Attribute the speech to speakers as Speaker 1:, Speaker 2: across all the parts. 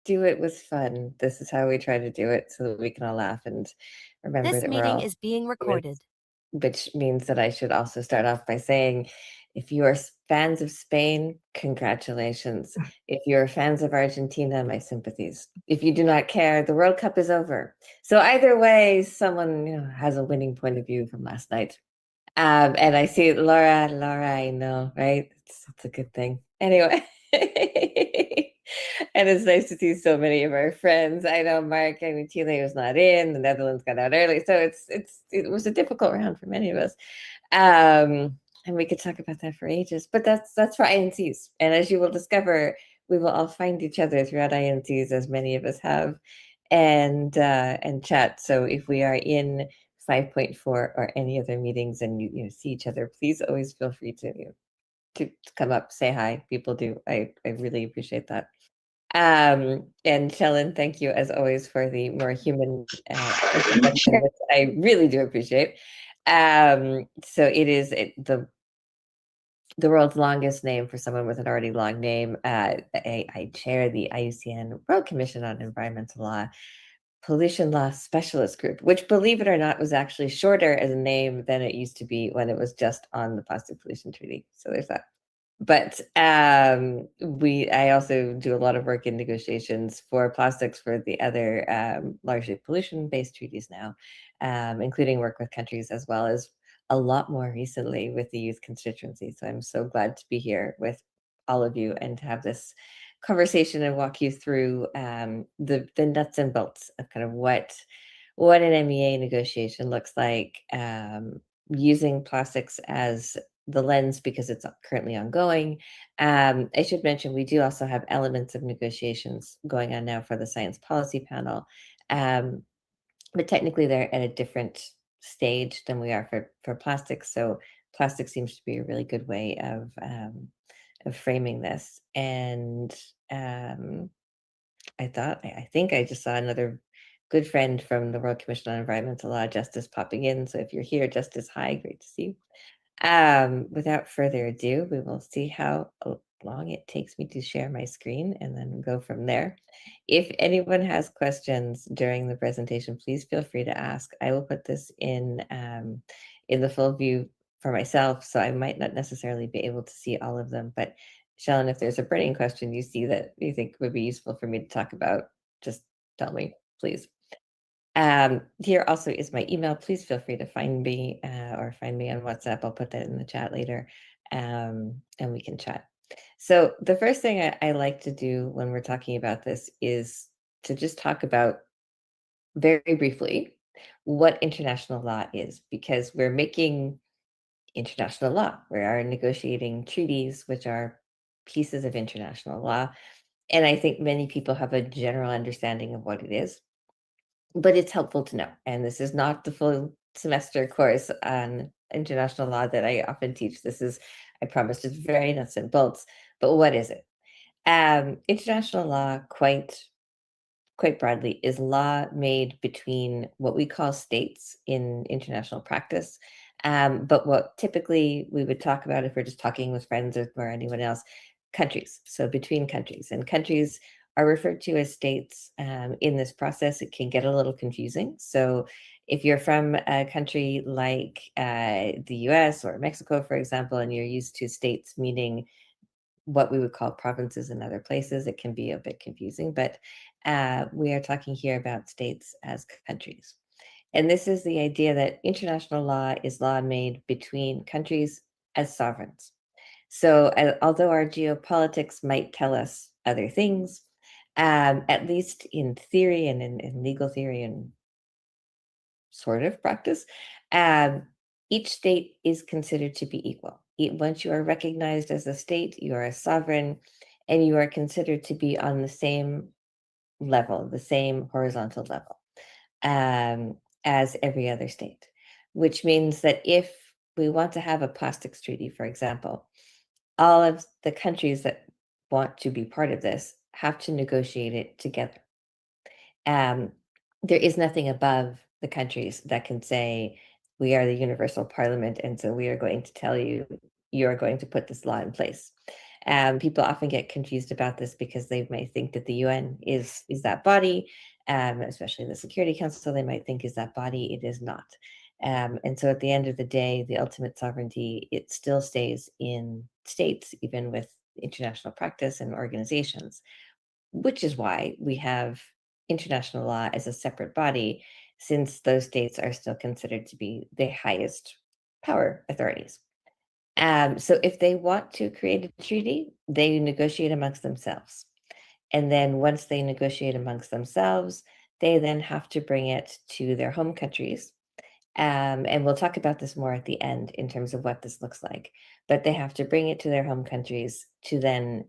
Speaker 1: do it with fun. This is how we try to do it so that we can all laugh and remember
Speaker 2: This
Speaker 1: that we're
Speaker 2: meeting
Speaker 1: all
Speaker 2: is being
Speaker 1: humans,
Speaker 2: recorded.
Speaker 1: which means that I should also start off by saying, if you are fans of Spain, congratulations. If you're fans of Argentina, my sympathies. If you do not care, the World Cup is over. So either way, someone has a winning point of view from last night. And I see Laura, I know, right? It's a good thing. Anyway. And it's nice to see so many of our friends. I know Mark, I mean Chile was not in, the Netherlands got out early. So it was a difficult round for many of us. And we could talk about that for ages, but that's for INCs. And as you will discover, we will all find each other throughout INCs, as many of us have, and chat. So if we are in 5.4 or any other meetings and you see each other, please always feel free to come up, say hi. People do. I really appreciate that. And Shellen, thank you as always for the more human introduction, which I really do appreciate. So it is the world's longest name for someone with an already long name. I chair the IUCN World Commission on Environmental Law Pollution Law Specialist Group, which, believe it or not, was actually shorter as a name than it used to be when it was just on the Plastic Pollution Treaty. So there's that. But I also do a lot of work in negotiations for plastics for the other largely pollution-based treaties now, including work with countries as well as a lot more recently with the youth constituency. So I'm so glad to be here with all of you and to have this conversation and walk you through the nuts and bolts of kind of what an MEA negotiation looks like, using plastics as the lens because it's currently ongoing. I should mention we do also have elements of negotiations going on now for the science policy panel, but technically they're at a different stage than we are for plastics. So plastic seems to be a really good way of framing this. And I think I just saw another good friend from the World Commission on Environmental Law, Justice, popping in. So if you're here, Justice, hi, great to see you. Without further ado, we will see how long it takes me to share my screen and then go from there. If anyone has questions during the presentation, please feel free to ask. I will put this in the full view for myself, so I might not necessarily be able to see all of them. But Shellen, if there's a burning question you see that you think would be useful for me to talk about, just tell me, please. Here also is my email. Please feel free to find me or find me on WhatsApp. I'll put that in the chat later, and we can chat. So the first thing I like to do when we're talking about this is to just talk about very briefly what international law is, because we're making international law. We are negotiating treaties, which are pieces of international law. And I think many people have a general understanding of what it is, but it's helpful to know. And this is not the full semester course on international law that I often teach. This is, I promise, just very nuts and bolts. But what is it? International law, quite broadly, is law made between what we call states in international practice. But what typically we would talk about if we're just talking with friends or anyone else, countries. So between countries, and countries are referred to as states. In this process, it can get a little confusing. So if you're from a country like the US or Mexico, for example, and you're used to states meaning what we would call provinces in other places, it can be a bit confusing, but we are talking here about states as countries. And this is the idea that international law is law made between countries as sovereigns. So although our geopolitics might tell us other things, at least in theory and in legal theory and sort of practice, each state is considered to be equal. Once you are recognized as a state, you are a sovereign, and you are considered to be on the same level, the same horizontal level, as every other state, which means that if we want to have a plastics treaty, for example, all of the countries that want to be part of this have to negotiate it together. There is nothing above the countries that can say, we are the universal parliament, and so we are going to tell you, you are going to put this law in place. People often get confused about this because they might think that the UN is that body, especially the Security Council. They might think is that body. It is not. And so at the end of the day, the ultimate sovereignty, it still stays in states, even with international practice and organizations, which is why we have international law as a separate body, since those states are still considered to be the highest power authorities. So if they want to create a treaty, they negotiate amongst themselves. And then once they negotiate amongst themselves, they then have to bring it to their home countries. And we'll talk about this more at the end in terms of what this looks like. But they have to bring it to their home countries to then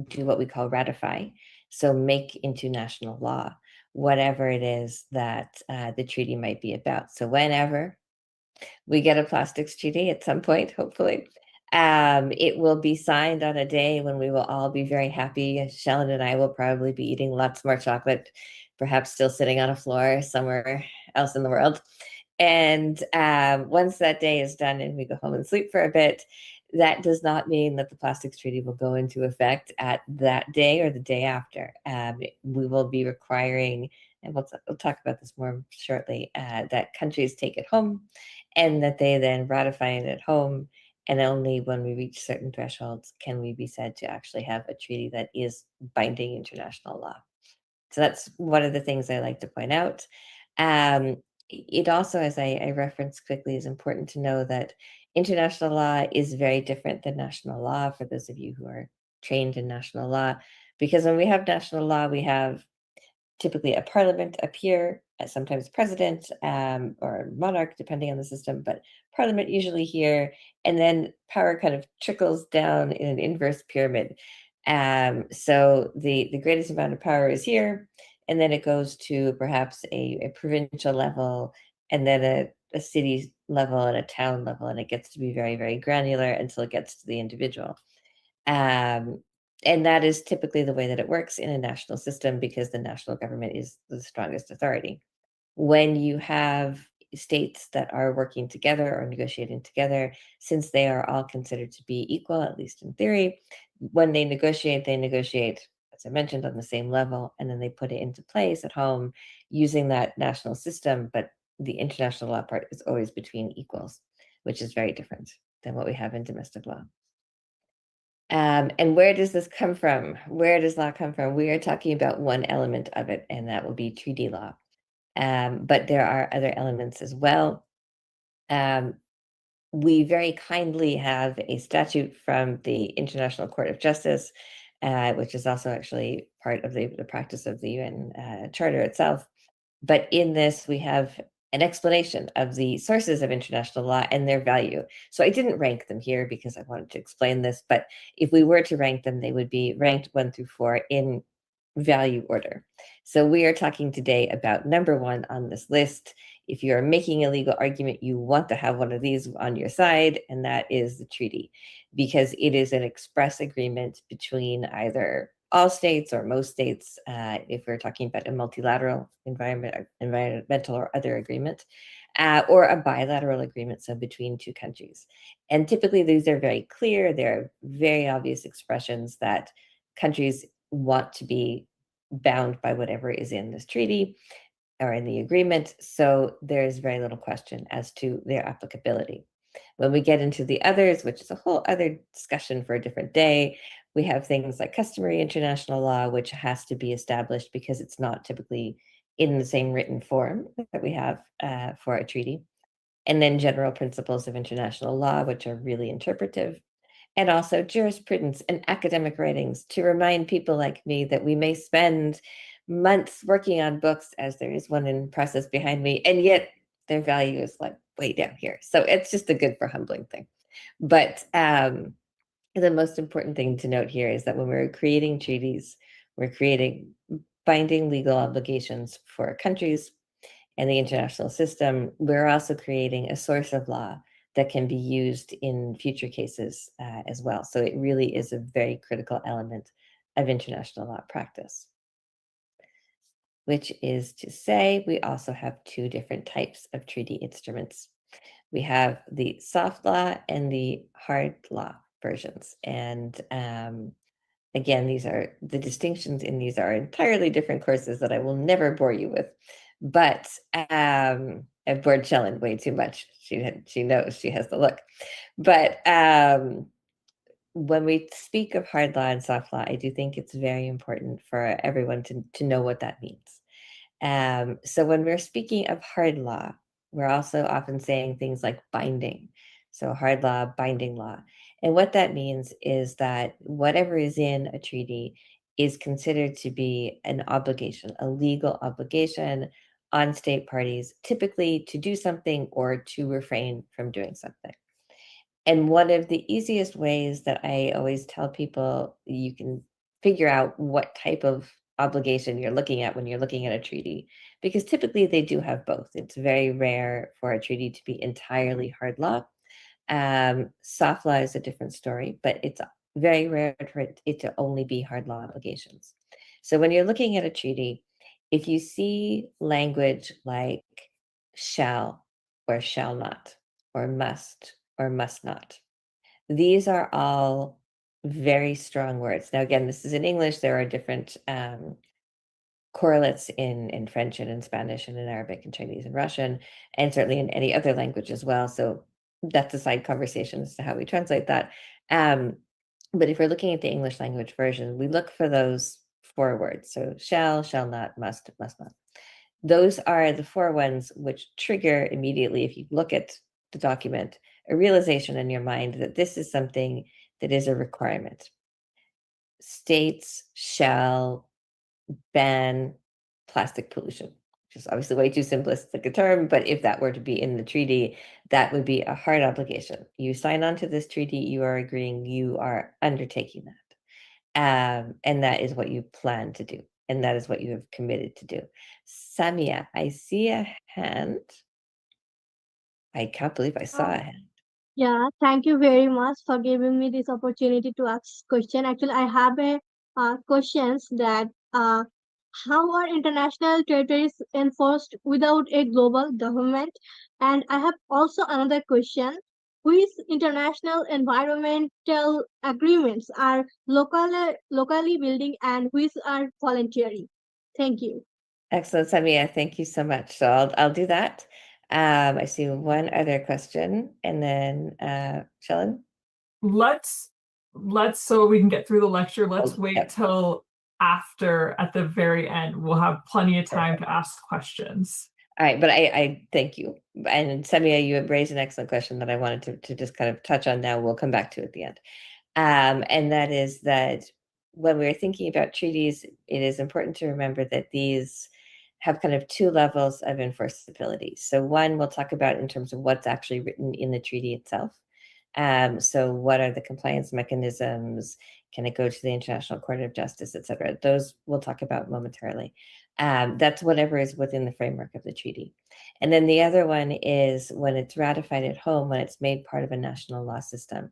Speaker 1: do what we call ratify. So make into national law whatever it is that the treaty might be about. So whenever we get a plastics treaty at some point, hopefully. It will be signed on a day when we will all be very happy. Shellen and I will probably be eating lots more chocolate, perhaps still sitting on a floor somewhere else in the world. And once that day is done and we go home and sleep for a bit, that does not mean that the plastics treaty will go into effect at that day or the day after. We will be requiring, and we'll talk about this more shortly, that countries take it home and that they then ratify it at home. And only when we reach certain thresholds can we be said to actually have a treaty that is binding international law. So that's one of the things I like to point out. Um, it also, as I referenced quickly, is important to know that international law is very different than national law for those of you who are trained in national law. Because when we have national law, we have typically a parliament up here, sometimes president or monarch, depending on the system, but parliament usually here, and then power kind of trickles down in an inverse pyramid. So the greatest amount of power is here, and then it goes to perhaps a provincial level, and then a city level and a town level, and it gets to be very, very granular until it gets to the individual. Um, and that is typically the way that it works in a national system because the national government is the strongest authority. When you have states that are working together or negotiating together, since they are all considered to be equal, at least in theory, when they negotiate, as I mentioned, on the same level, and then they put it into place at home using that national system. But the international law part is always between equals, which is very different than what we have in domestic law. And where does this come from? Where does law come from? We are talking about one element of it, and that will be treaty law. But there are other elements as well. Um, we very kindly have a statute from the International Court of Justice, which is also actually part of the practice of the UN Charter itself. But in this, we have an explanation of the sources of international law and their value. So I didn't rank them here because I wanted to explain this, but if we were to rank them, they would be ranked 1 through 4 in value order. So we are talking today about number 1 on this list. If you are making a legal argument, you want to have one of these on your side, and that is the treaty, because it is an express agreement between either all states or most states, if we're talking about a multilateral environmental or other agreement, or a bilateral agreement, so between 2 countries. And typically these are very clear. They're very obvious expressions that countries want to be bound by whatever is in this treaty or in the agreement. So there's very little question as to their applicability. When we get into the others, which is a whole other discussion for a different day, we have things like customary international law, which has to be established because it's not typically in the same written form that we have for a treaty. And then general principles of international law, which are really interpretive, and also jurisprudence and academic writings to remind people like me that we may spend months working on books, as there is one in process behind me, and yet their value is like way down here. So it's just a good for humbling thing. But the most important thing to note here is that when we're creating treaties, we're creating binding legal obligations for countries and the international system. We're also creating a source of law that can be used in future cases as well. So it really is a very critical element of international law practice, which is to say we also have 2 different types of treaty instruments. We have the soft law and the hard law. versions. And again, the distinctions in these are entirely different courses that I will never bore you with. But I've bored Shellen way too much. She knows she has the look. But when we speak of hard law and soft law, I do think it's very important for everyone to know what that means. So when we're speaking of hard law, we're also often saying things like binding. So hard law, binding law. And what that means is that whatever is in a treaty is considered to be an obligation, a legal obligation on state parties, typically to do something or to refrain from doing something. And one of the easiest ways that I always tell people you can figure out what type of obligation you're looking at when you're looking at a treaty, because typically they do have both. It's very rare for a treaty to be entirely hard law. Soft law is a different story, but it's very rare for it to only be hard law obligations. So when you're looking at a treaty, if you see language like shall or shall not, or must not, these are all very strong words. Now, again, this is in English. There are different correlates in French and in Spanish and in Arabic and Chinese and Russian, and certainly in any other language as well. So that's a side conversation as to how we translate that. But if we're looking at the English language version, we look for those 4 words. So shall not, must not. Those are the 4 ones which trigger immediately, if you look at the document, a realization in your mind that this is something that is a requirement. States shall ban plastic pollution, which is obviously way too simplistic a term, but if that were to be in the treaty, that would be a hard obligation. You sign on to this treaty, you are agreeing, you are undertaking that. And that is what you plan to do. And that is what you have committed to do. Samia, I see a hand. I can't believe I saw a hand.
Speaker 2: Yeah, thank you very much for giving me this opportunity to ask question. Actually, I have a questions that how are international territories enforced without a global government? And I have also another question: which international environmental agreements are locally building and which are voluntary? Thank you.
Speaker 1: Excellent, Samia. Thank you so much. So I'll do that. I see one other question, and then Shellen.
Speaker 3: Let's so we can get through the lecture, let's wait
Speaker 1: Yep.
Speaker 3: till after at the very end. We'll have plenty of time to ask questions.
Speaker 1: All right, but I thank you. And Samia, you have raised an excellent question that I wanted to just kind of touch on now. We'll come back to at the end. And that is that when we're thinking about treaties, it is important to remember that these have kind of 2 levels of enforceability. So one we'll talk about in terms of what's actually written in the treaty itself. So what are the compliance mechanisms? Can it go to the International Court of Justice, et cetera? Those we'll talk about momentarily. That's whatever is within the framework of the treaty. And then the other one is when it's ratified at home, when it's made part of a national law system.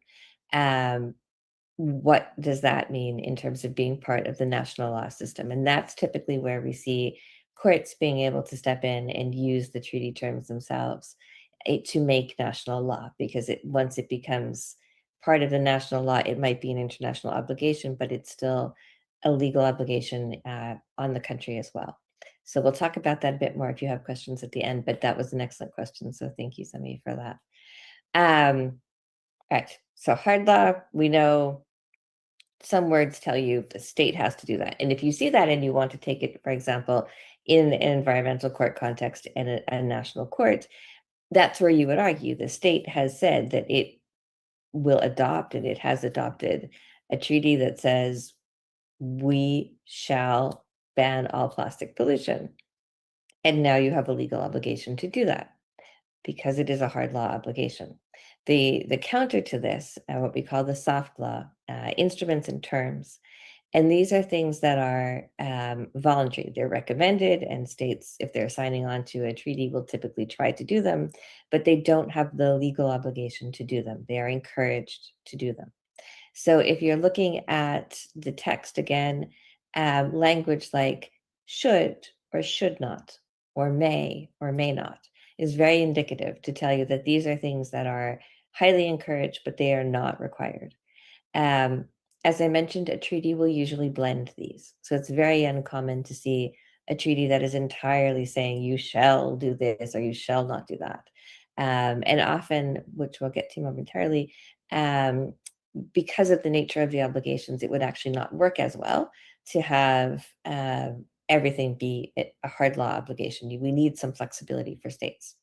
Speaker 1: What does that mean in terms of being part of the national law system? And that's typically where we see courts being able to step in and use the treaty terms themselves to make national law, because once it becomes part of the national law, it might be an international obligation, but it's still a legal obligation on the country as well. So we'll talk about that a bit more if you have questions at the end, but that was an excellent question. So thank you, Sami, for that. All right, so hard law, we know some words tell you the state has to do that. And if you see that and you want to take it, for example, in an environmental court context and a national court, that's where you would argue the state has said that it will adopt, and it has adopted, a treaty that says we shall ban all plastic pollution. And now you have a legal obligation to do that because it is a hard law obligation. The counter to this, what we call the soft law, instruments and terms, and these are things that are voluntary. They're recommended, and states, if they're signing on to a treaty, will typically try to do them, but they don't have the legal obligation to do them. They are encouraged to do them. So if you're looking at the text again, language like should or should not, or may not, is very indicative to tell you that these are things that are highly encouraged, but they are not required. As I mentioned, a treaty will usually blend these. So it's very uncommon to see a treaty that is entirely saying you shall do this or you shall not do that. And often, which we'll get to momentarily, because of the nature of the obligations, it would actually not work as well to have everything be a hard law obligation. We need some flexibility for states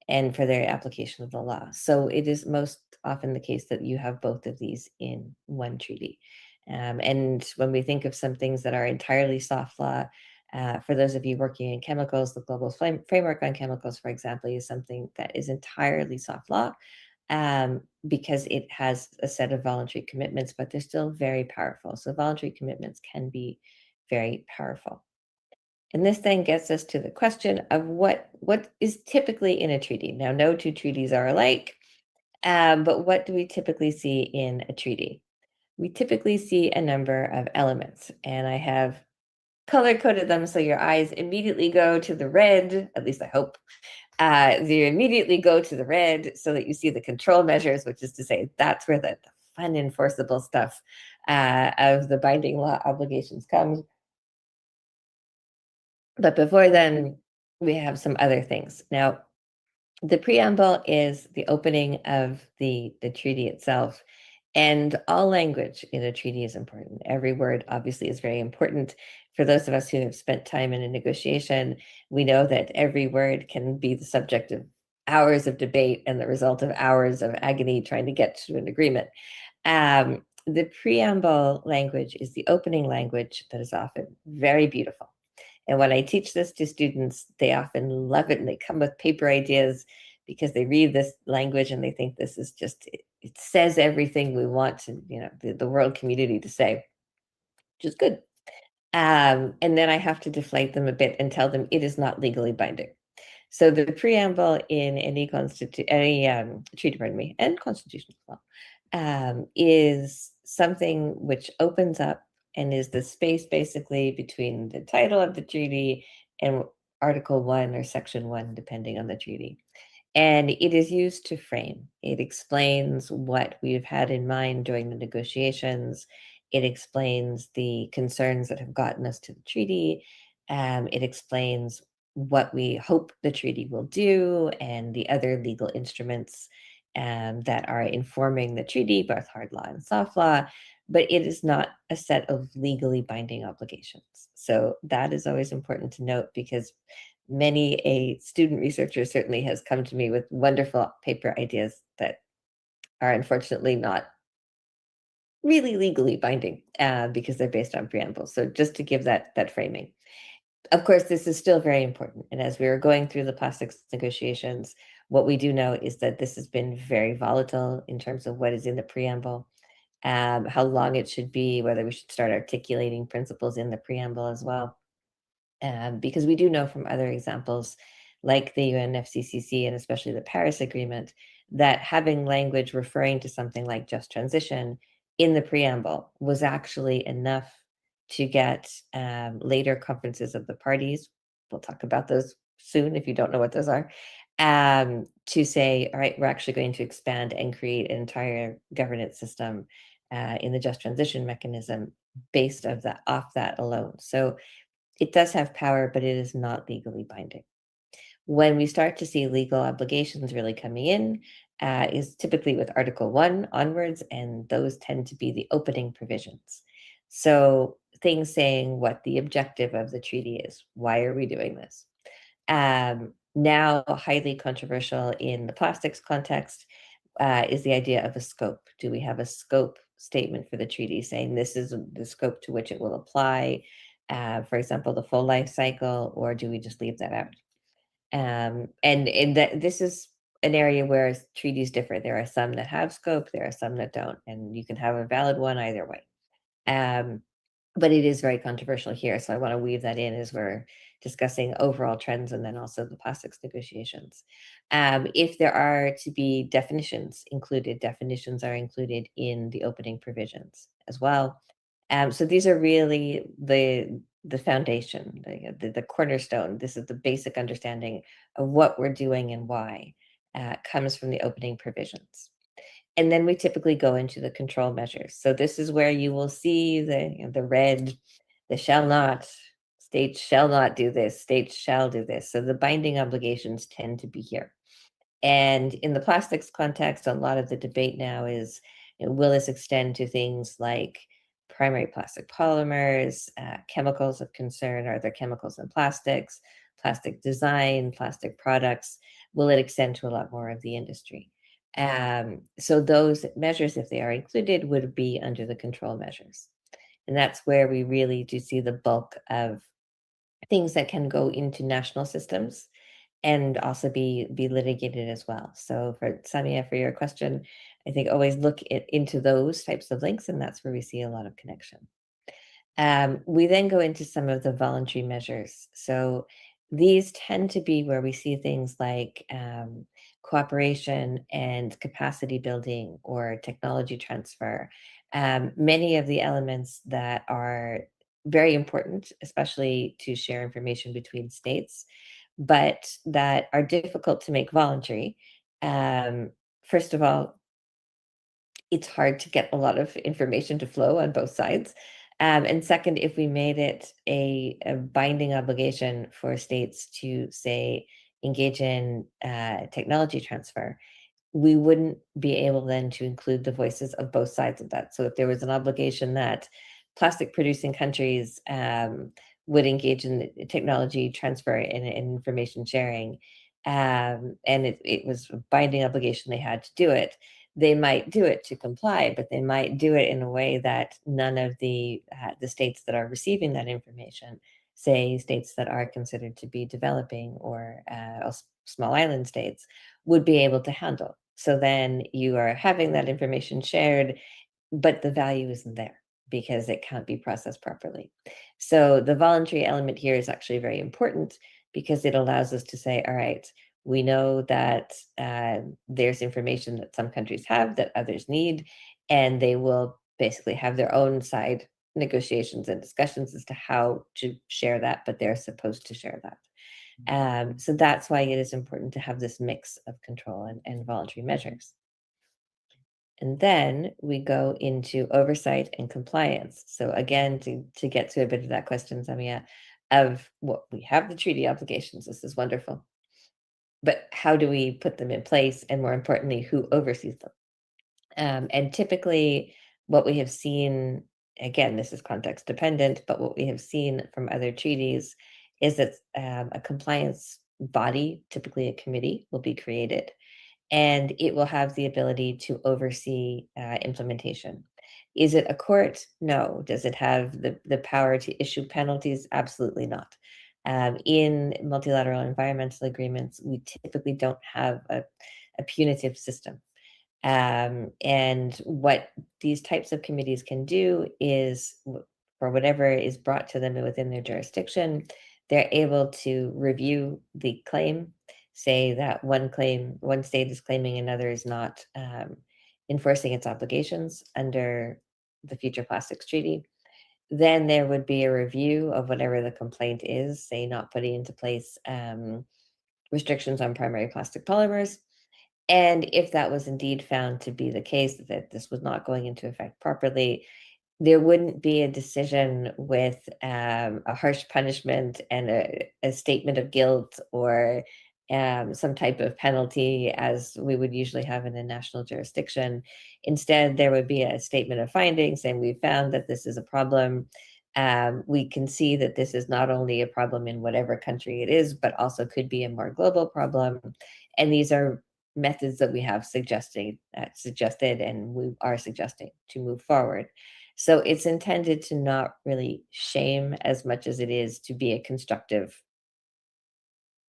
Speaker 1: and for their application of the law. So it is most often the case that you have both of these in one treaty. And when we think of some things that are entirely soft law, for those of you working in chemicals, the Global Framework on Chemicals, for example, is something that is entirely soft law because it has a set of voluntary commitments, but they're still very powerful. So voluntary commitments can be very powerful. And this then gets us to the question of what is typically in a treaty. Now, no two treaties are alike, but what do we typically see in a treaty? We typically see a number of elements, and I have color-coded them so your eyes immediately go to the red, at least I hope. You immediately go to the red so that you see the control measures, which is to say that's where the fun enforceable stuff of the binding law obligations comes. But before then, we have some other things. Now, the preamble is the opening of the treaty itself. And all language in a treaty is important. Every word obviously is very important. For those of us who have spent time in a negotiation, we know that every word can be the subject of hours of debate and the result of hours of agony trying to get to an agreement. The preamble language is the opening language that is often very beautiful. And when I teach this to students, they often love it and they come with paper ideas because they read this language and they think this is just, it says everything we want to, the world community to say, which is good. And then I have to deflate them a bit and tell them it is not legally binding. So the preamble in any treaty, pardon me, and constitution as well, is something which opens up and is the space basically between the title of the treaty and Article 1 or Section 1, depending on the treaty. And it is used to frame. It explains what we've had in mind during the negotiations. It explains the concerns that have gotten us to the treaty. It explains what we hope the treaty will do and the other legal instruments that are informing the treaty, both hard law and soft law. But it is not a set of legally binding obligations. So that is always important to note because many a student researcher certainly has come to me with wonderful paper ideas that are unfortunately not really legally binding because they're based on preambles. So just to give that framing. Of course, this is still very important. And as we were going through the plastics negotiations, what we do know is that this has been very volatile in terms of what is in the preamble, how long it should be, whether we should start articulating principles in the preamble as well. Because we do know from other examples, like the UNFCCC and especially the Paris Agreement, that having language referring to something like just transition in the preamble was actually enough to get later conferences of the parties. We'll talk about those soon if you don't know what those are. To say, all right, we're actually going to expand and create an entire governance system in the just transition mechanism based off that alone. So it does have power, but it is not legally binding. When we start to see legal obligations really coming in, is typically with Article 1 onwards, and those tend to be the opening provisions. So things saying what the objective of the treaty is. Why are we doing this? Now, highly controversial in the plastics context is the idea of a scope. Do we have a scope statement for the treaty saying this is the scope to which it will apply? For example, the full life cycle, or do we just leave that out? And that this is an area where treaties differ. There are some that have scope, there are some that don't, and you can have a valid one either way. But it is very controversial here, so I want to weave that in as we're discussing overall trends and then also the plastics negotiations. If there are to be definitions included, definitions are included in the opening provisions as well. So these are really the foundation, the cornerstone. This is the basic understanding of what we're doing and why comes from the opening provisions. And then we typically go into the control measures. So this is where you will see the red, the shall not, states shall not do this, states shall do this. So the binding obligations tend to be here. And in the plastics context, a lot of the debate now is, will this extend to things like primary plastic polymers, chemicals of concern? Are there chemicals in plastics, plastic design, plastic products? Will it extend to a lot more of the industry? So those measures, if they are included, would be under the control measures. And that's where we really do see the bulk of things that can go into national systems and also be litigated as well. So for Samia, for your question, I think always look into those types of links, and that's where we see a lot of connection. We then go into some of the voluntary measures. So these tend to be where we see things like cooperation and capacity building or technology transfer. Many of the elements that are very important, especially to share information between states, but that are difficult to make voluntary. First of all, it's hard to get a lot of information to flow on both sides. And second, if we made it a binding obligation for states to, say, engage in technology transfer, we wouldn't be able then to include the voices of both sides of that. So if there was an obligation that plastic producing countries would engage in the technology transfer and information sharing, and it was a binding obligation, they had to do it, they might do it to comply, but they might do it in a way that none of the states that are receiving that information, say states that are considered to be developing or small island states, would be able to handle. So then you are having that information shared, but the value isn't there because it can't be processed properly. So the voluntary element here is actually very important because it allows us to say, all right, we know that there's information that some countries have that others need, and they will basically have their own side negotiations and discussions as to how to share that, but they're supposed to share that. So that's why it is important to have this mix of control and voluntary measures. And then we go into oversight and compliance. So again, to get to a bit of that question, Samia, of what we have the treaty obligations, this is wonderful. But how do we put them in place? And more importantly, who oversees them? And typically what we have seen, again, this is context dependent, but what we have seen from other treaties is that a compliance body, typically a committee, will be created, and it will have the ability to oversee implementation. Is it a court? No. Does it have the power to issue penalties? Absolutely not. In multilateral environmental agreements, we typically don't have a punitive system. And what these types of committees can do is, for whatever is brought to them within their jurisdiction, they're able to review the claim, say that one state is claiming another is not enforcing its obligations under the Future Plastics Treaty. Then there would be a review of whatever the complaint is, say not putting into place restrictions on primary plastic polymers. And if that was indeed found to be the case, that this was not going into effect properly, there wouldn't be a decision with a harsh punishment and a statement of guilt or some type of penalty as we would usually have in a national jurisdiction. Instead, there would be a statement of findings saying we found that this is a problem. We can see that this is not only a problem in whatever country it is, but also could be a more global problem. And these are methods that we have suggested, and we are suggesting to move forward. So it's intended to not really shame as much as it is to be a constructive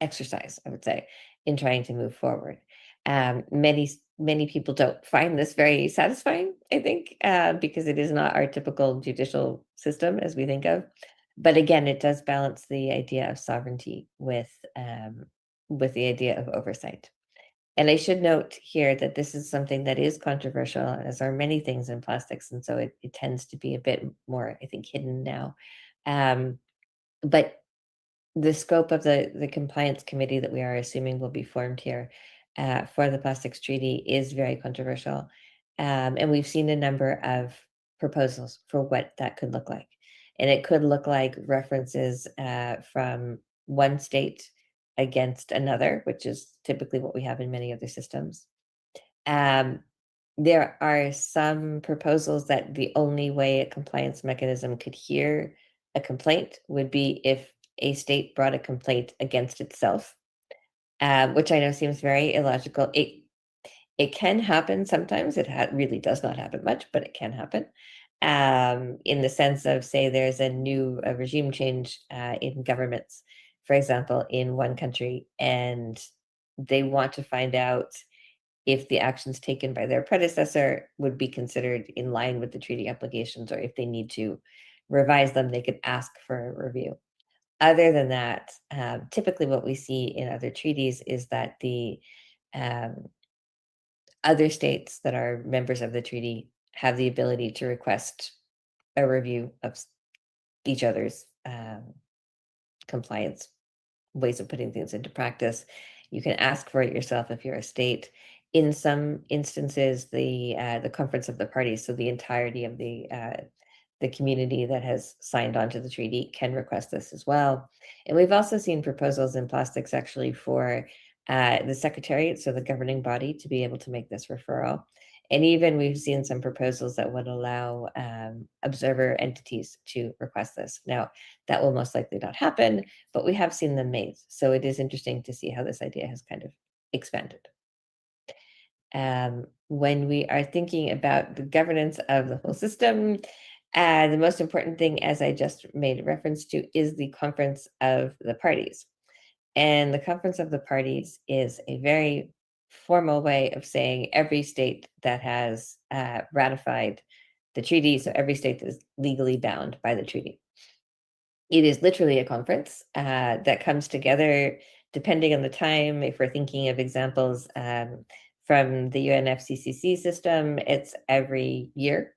Speaker 1: exercise, I would say, in trying to move forward. Many people don't find this very satisfying, I think, because it is not our typical judicial system as we think of. But again, it does balance the idea of sovereignty with the idea of oversight. And I should note here that this is something that is controversial, as are many things in plastics, and so it tends to be a bit more, I think, hidden now. But the scope of the compliance committee that we are assuming will be formed here for the plastics treaty is very controversial. And we've seen a number of proposals for what that could look like. And it could look like references from one state against another, which is typically what we have in many other systems. There are some proposals that the only way a compliance mechanism could hear a complaint would be if a state brought a complaint against itself, which I know seems very illogical. It can happen sometimes. It really does not happen much, but it can happen. In the sense of, say, there's a new regime change in governments, for example, in one country, and they want to find out if the actions taken by their predecessor would be considered in line with the treaty obligations, or if they need to revise them, they could ask for a review. Other than that, typically what we see in other treaties is that the um, other states that are members of the treaty have the ability to request a review of each other's compliance ways of putting things into practice. You can ask for it yourself if you're a state. In some instances, the conference of the parties, so the entirety of the community that has signed on to the treaty, can request this as well. And we've also seen proposals in plastics actually for the secretariat, so the governing body, to be able to make this referral. And even we've seen some proposals that would allow observer entities to request this. Now, that will most likely not happen, but we have seen them made. So it is interesting to see how this idea has kind of expanded. When we are thinking about the governance of the whole system, the most important thing, as I just made reference to, is the conference of the parties. And the conference of the parties is a very formal way of saying every state that has ratified the treaty, so every state that is legally bound by the treaty. It is literally a conference that comes together depending on the time. If we're thinking of examples from the UNFCCC system, it's every year.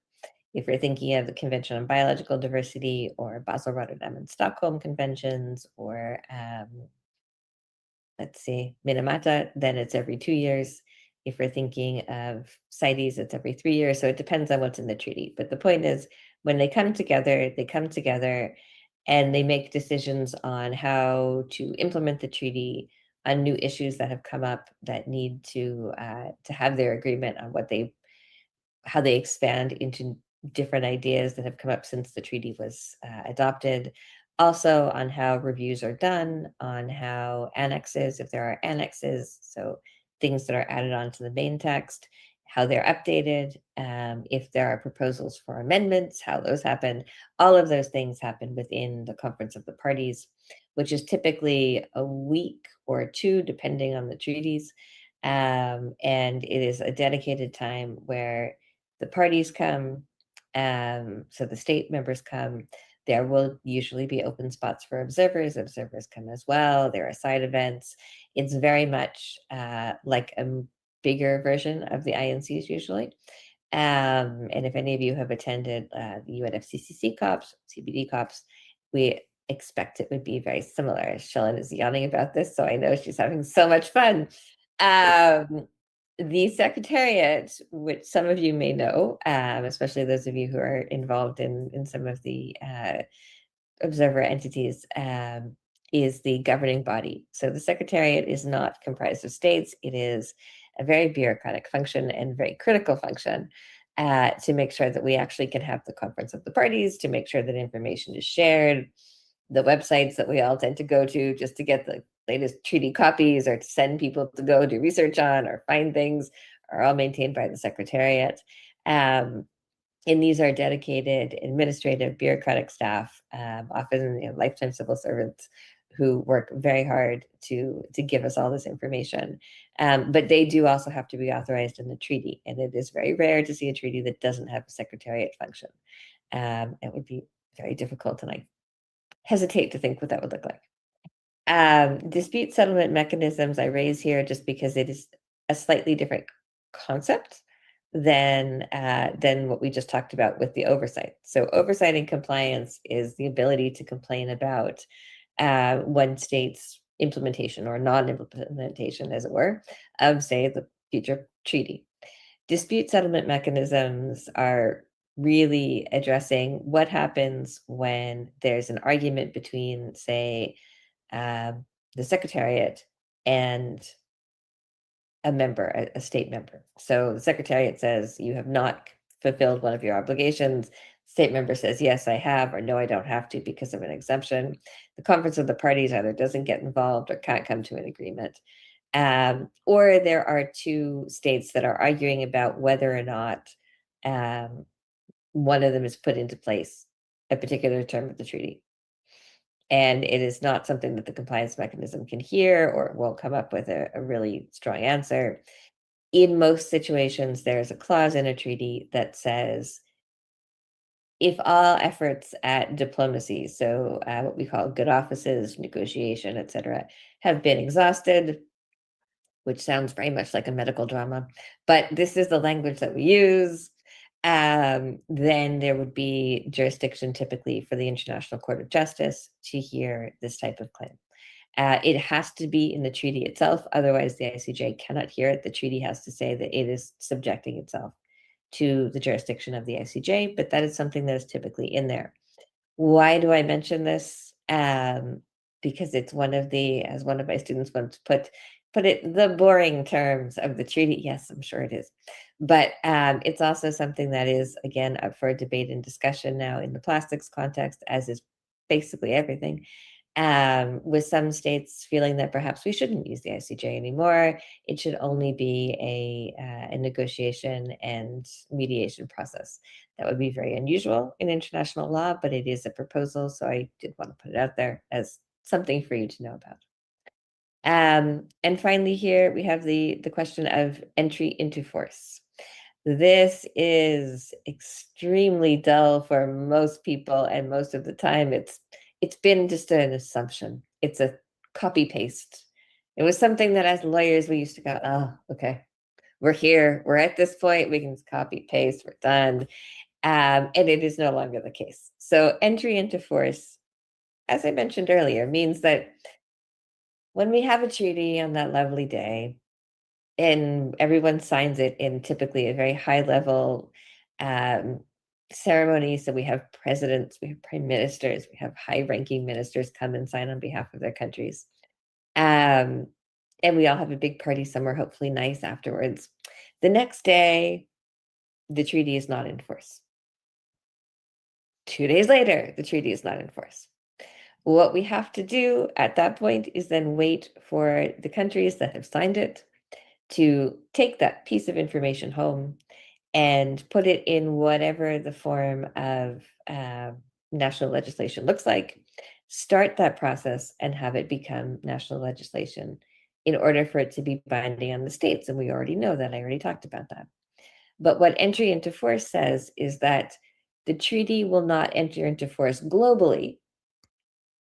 Speaker 1: If we're thinking of the Convention on Biological Diversity or Basel, Rotterdam, and Stockholm conventions, or let's see, Minamata, then it's every 2 years. If we're thinking of CITES, it's every 3 years. So it depends on what's in the treaty. But the point is, when they come together and they make decisions on how to implement the treaty, on new issues that have come up that need to have their agreement on how they expand into different ideas that have come up since the treaty was adopted. Also on how reviews are done, on how annexes, if there are annexes, so things that are added on to the main text, how they're updated, if there are proposals for amendments, how those happen. All of those things happen within the conference of the parties, which is typically a week or two, depending on the treaties. And it is a dedicated time where the parties come, so the state members come. There will usually be open spots for observers. Observers come as well. There are side events. It's very much like a bigger version of the INCs usually. And if any of you have attended the UNFCCC COPs, CBD COPs, we expect it would be very similar. Shellen is yawning about this, so I know she's having so much fun. The Secretariat, which some of you may know, especially those of you who are involved in some of the observer entities, is the governing body. So the Secretariat is not comprised of states. It is a very bureaucratic function and very critical function to make sure that we actually can have the conference of the parties, to make sure that information is shared. The websites that we all tend to go to just to get the latest treaty copies or to send people to go do research on or find things are all maintained by the Secretariat. And these are dedicated administrative bureaucratic staff, often lifetime civil servants who work very hard to give us all this information. But they do also have to be authorized in the treaty. And it is very rare to see a treaty that doesn't have a Secretariat function. It would be very difficult, and I hesitate to think what that would look like. Dispute settlement mechanisms I raise here just because it is a slightly different concept than what we just talked about with the oversight. So oversight and compliance is the ability to complain about one state's implementation or non-implementation, as it were, of, say, the future treaty. dispute settlement mechanisms are really addressing what happens when there's an argument between, say, the Secretariat and a member, a state member. So the Secretariat says, you have not fulfilled one of your obligations. State member says, yes, I have, or no, I don't have to because of an exemption. The conference of the parties either doesn't get involved or can't come to an agreement. Or there are two states that are arguing about whether or not one of them is put into place, a particular term of the treaty. And it is not something that the compliance mechanism can hear or won't come up with a really strong answer. In most situations, there's a clause in a treaty that says, if all efforts at diplomacy, so what we call good offices, negotiation, etc., have been exhausted, which sounds very much like a medical drama, but this is the language that we use, then there would be jurisdiction typically for the International Court of Justice to hear this type of claim. It has to be in the treaty itself, otherwise the ICJ cannot hear it. The treaty has to say that it is subjecting itself to the jurisdiction of the ICJ, but that is something that is typically in there. Why do I mention this? Because it's one of the, as one of my students once put it, the boring terms of the treaty. Yes, I'm sure it is. But it's also something that is, again, up for debate and discussion now in the plastics context, as is basically everything. With some states feeling that perhaps we shouldn't use the ICJ anymore. It should only be a negotiation and mediation process. That would be very unusual in international law, but it is a proposal, so I did want to put it out there as something for you to know about. And finally here, we have the question of entry into force. This is extremely dull for most people, and most of the time it's been just an assumption. It's a copy paste. It was something that as lawyers we used to go, oh, okay, we're here, we're at this point, we can just copy paste, we're done. And it is no longer the case. So entry into force, as I mentioned earlier, means that when we have a treaty on that lovely day, and everyone signs it in typically a very high level ceremony. So we have presidents, we have prime ministers, we have high ranking ministers come and sign on behalf of their countries. And we all have a big party somewhere, hopefully nice afterwards. The next day, the treaty is not in force. 2 days later, the treaty is not in force. What we have to do at that point is then wait for the countries that have signed it to take that piece of information home and put it in whatever the form of national legislation looks like, start that process and have it become national legislation in order for it to be binding on the states. And we already know that, I already talked about that. But what entry into force says is that the treaty will not enter into force globally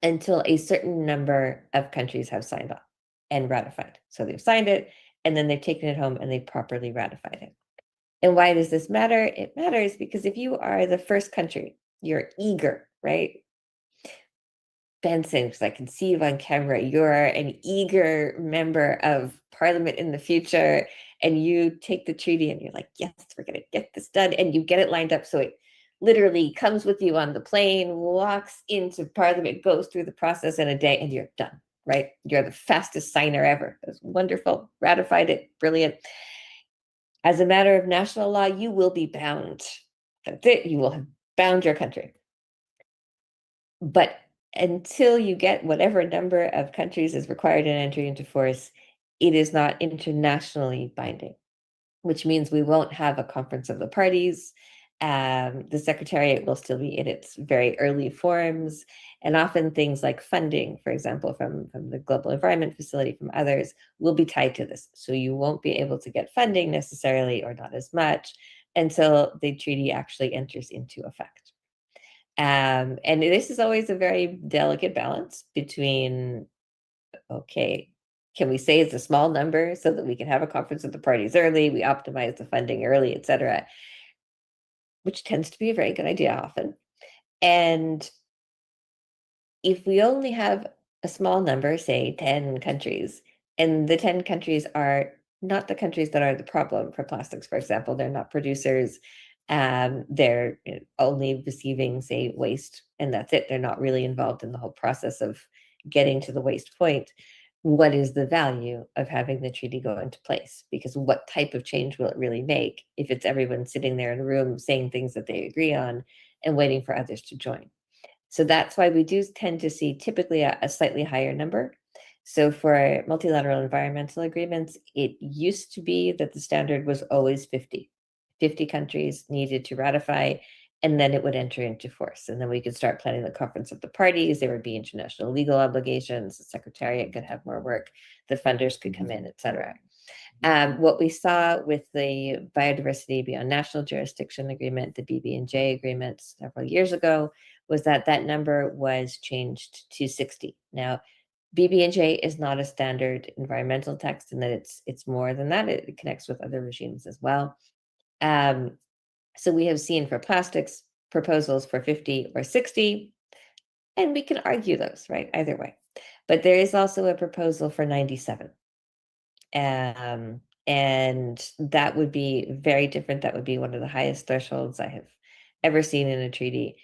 Speaker 1: until a certain number of countries have signed off and ratified. So they've signed it, and then they've taken it home and they properly ratified it. And why does this matter? It matters because if you are the first country, you're eager, right? Benson, because I can see you on camera, you're an eager member of parliament in the future, and you take the treaty and you're like, yes, we're going to get this done. And you get it lined up so it literally comes with you on the plane, walks into parliament, goes through the process in a day, and you're done, right? You're the fastest signer ever. It was wonderful, ratified it, brilliant. As a matter of national law, you will be bound. That's it, you will have bound your country. But until you get whatever number of countries is required in entry into force, it is not internationally binding, which means we won't have a conference of the parties. The Secretariat will still be in its very early forms, and often things like funding, for example, from the Global Environment Facility, from others, will be tied to this. So you won't be able to get funding necessarily, or not as much, until the treaty actually enters into effect. And this is always a very delicate balance between, okay, can we say it's a small number so that we can have a conference of the parties early, we optimize the funding early, etc., which tends to be a very good idea often. And if we only have a small number, say 10 countries, and the 10 countries are not the countries that are the problem for plastics, for example. They're not producers. They're only receiving, say, waste, and that's it. They're not really involved in the whole process of getting to the waste point. What is the value of having the treaty go into place? Because what type of change will it really make if it's everyone sitting there in a room saying things that they agree on and waiting for others to join? So that's why we do tend to see typically a slightly higher number. So for multilateral environmental agreements, it used to be that the standard was always 50. 50 countries needed to ratify, and then it would enter into force. And then we could start planning the conference of the parties. There would be international legal obligations. The Secretariat could have more work. The funders could come in, et cetera. What we saw with the Biodiversity Beyond National Jurisdiction Agreement, the BB&J agreements several years ago, was that that number was changed to 60. Now, BB&J is not a standard environmental text in that it's more than that. It connects with other regimes as well. So we have seen for plastics proposals for 50 or 60, and we can argue those, right? Either way. But there is also a proposal for 97. And that would be very different. That would be one of the highest thresholds I have ever seen in a treaty.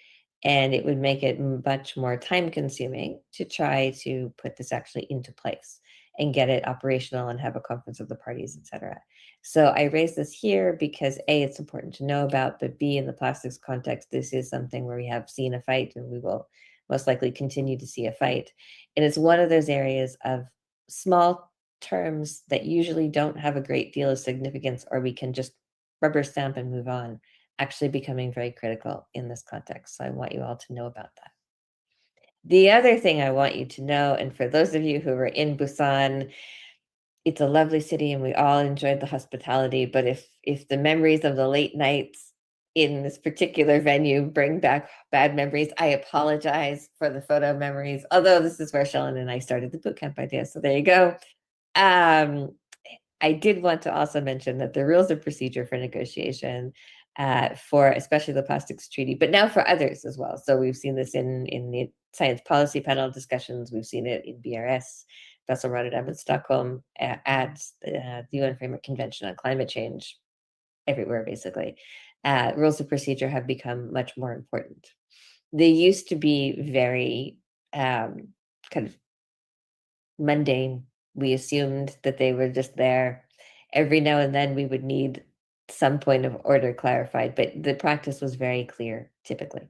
Speaker 1: And it would make it much more time consuming to try to put this actually into place and get it operational and have a conference of the parties, et cetera. So I raise this here because A, it's important to know about, but B, in the plastics context, this is something where we have seen a fight and we will most likely continue to see a fight. And it's one of those areas of small terms that usually don't have a great deal of significance, or we can just rubber stamp and move on, actually becoming very critical in this context. So I want you all to know about that. The other thing I want you to know, and for those of you who were in Busan, it's a lovely city and we all enjoyed the hospitality, but if the memories of the late nights in this particular venue bring back bad memories, I apologize for the photo memories, although this is where Shellen and I started the bootcamp idea, so there you go. I did want to also mention that the rules of procedure for negotiation for especially the plastics treaty, but now for others as well. So we've seen this in the science policy panel discussions. We've seen it in BRS, Vessel Rotterdam and Stockholm, at the UN Framework Convention on Climate Change, everywhere basically. Rules of procedure have become much more important. They used to be very kind of mundane. We assumed that they were just there. Every now and then we would need some point of order clarified, but the practice was very clear typically.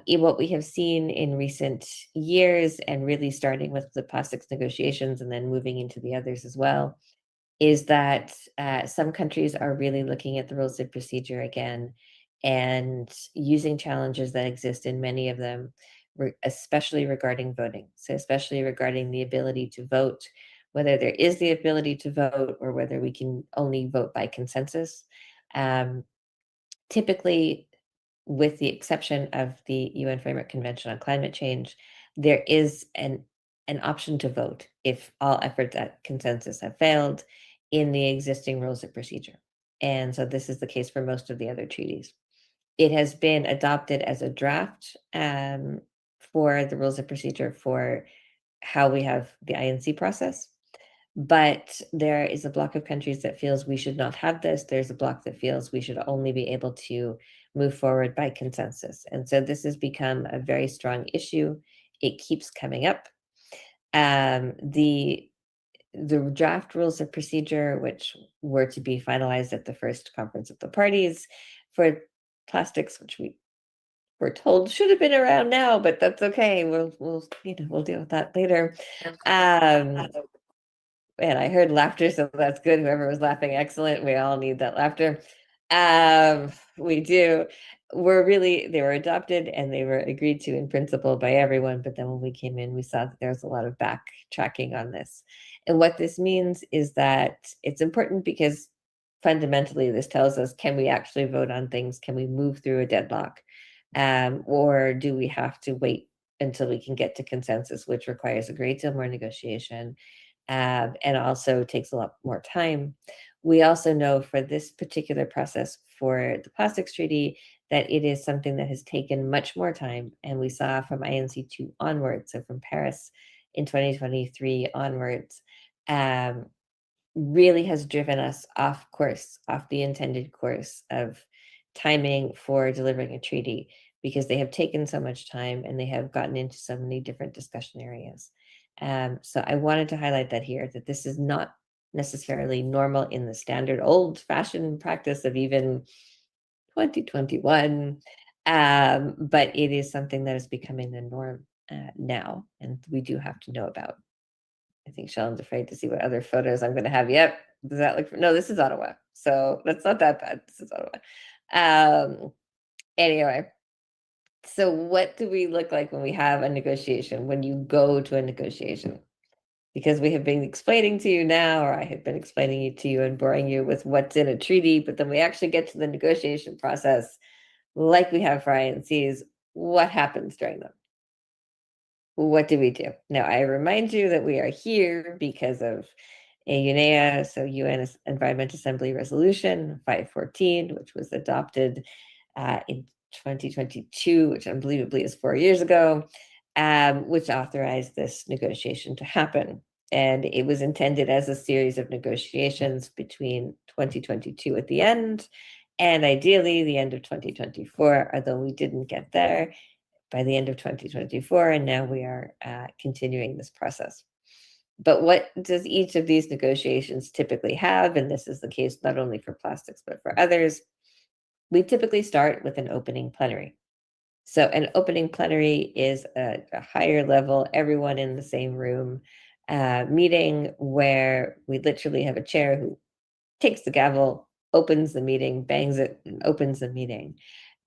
Speaker 1: What we have seen in recent years, and really starting with the plastics negotiations and then moving into the others as well, is that some countries are really looking at the rules of procedure again and using challenges that exist in many of them, especially regarding voting. So especially regarding the ability to vote, whether there is the ability to vote or whether we can only vote by consensus. Typically, with the exception of the UN Framework Convention on Climate Change, there is an option to vote if all efforts at consensus have failed in the existing rules of procedure. And so this is the case for most of the other treaties. It has been adopted as a draft for the rules of procedure for how we have the INC process. But there is a block of countries that feels we should not have this. There's a block that feels we should only be able to move forward by consensus. And so this has become a very strong issue. It keeps coming up. The draft rules of procedure, which were to be finalized at the first conference of the parties for plastics, which we were told should have been around now, but that's okay. We'll deal with that later. And I heard laughter, so that's good. Whoever was laughing, excellent. We all need that laughter. We do. They were adopted and they were agreed to in principle by everyone. But then when we came in, we saw that there was a lot of backtracking on this. And what this means is that it's important because fundamentally this tells us, can we actually vote on things? Can we move through a deadlock? Or do we have to wait until we can get to consensus, which requires a great deal more negotiation and also takes a lot more time. We also know for this particular process for the plastics treaty that it is something that has taken much more time. And we saw from INC2 onwards, so from Paris in 2023 onwards, really has driven us off course, off the intended course of timing for delivering a treaty, because they have taken so much time and they have gotten into so many different discussion areas. So I wanted to highlight that here, that this is not necessarily normal in the standard old-fashioned practice of even 2021, but it is something that is becoming the norm now, and we do have to know about. I think Sheldon's afraid to see what other photos I'm going to have. Yep. Does that look? No, this is Ottawa. So that's not that bad. This is Ottawa. Anyway, so what do we look like when we have a negotiation, when you go to a negotiation? Because we have been explaining to you now, or I have been explaining it to you and boring you with what's in a treaty, but then we actually get to the negotiation process, like we have for INCs. What happens during them? What do we do? Now, I remind you that we are here because of a UNEA, so UN Environment Assembly Resolution 514, which was adopted in 2022, which unbelievably is 4 years ago, which authorized this negotiation to happen. And it was intended as a series of negotiations between 2022 at the end and ideally the end of 2024, although we didn't get there by the end of 2024, and now we are continuing this process. But what does each of these negotiations typically have? And this is the case not only for plastics, but for others. We typically start with an opening plenary. So an opening plenary is a higher level, everyone in the same room meeting, where we literally have a chair who takes the gavel, opens the meeting, bangs it, and opens the meeting.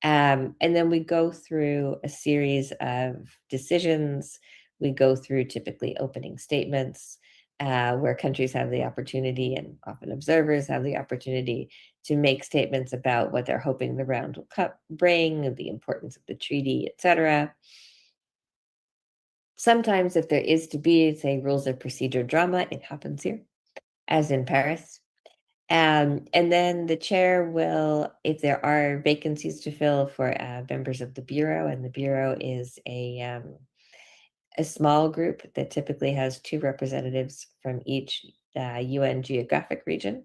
Speaker 1: And then we go through a series of decisions. We go through typically opening statements where countries have the opportunity, and often observers have the opportunity, to make statements about what they're hoping the round will bring, the importance of the treaty, etc. Sometimes if there is to be, say, rules of procedure drama, it happens here, as in Paris. And then the chair will, if there are vacancies to fill for members of the Bureau, and the Bureau is a small group that typically has 2 representatives from each UN geographic region,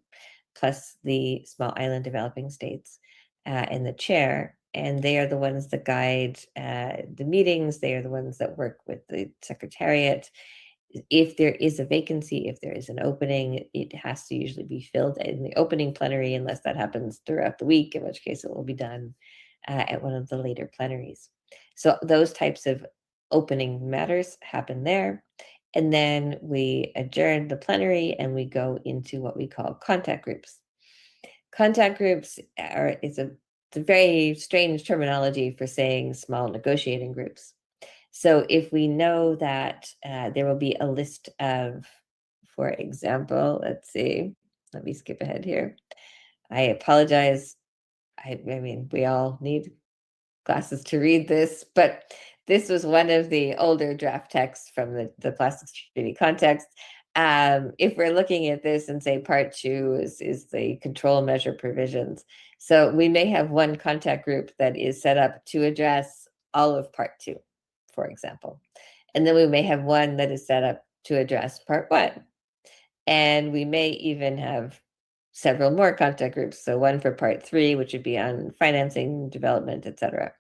Speaker 1: plus the small island developing states, and the chair. And they are the ones that guide the meetings. They are the ones that work with the secretariat. If there is a vacancy, if there is an opening, it has to usually be filled in the opening plenary, unless that happens throughout the week, in which case it will be done at one of the later plenaries. So those types of opening matters happen there. And then we adjourn the plenary and we go into what we call contact groups. Contact groups it's a very strange terminology for saying small negotiating groups. So if we know that there will be a list of, for example, let's see, let me skip ahead here. I apologize. I mean, we all need glasses to read this, but this was one of the older draft texts from the plastics treaty context. If we're looking at this and say part 2 is the control measure provisions. So we may have one contact group that is set up to address all of part 2, for example. And then we may have one that is set up to address part 1. And we may even have several more contact groups. So one for part 3, which would be on financing, development, etc.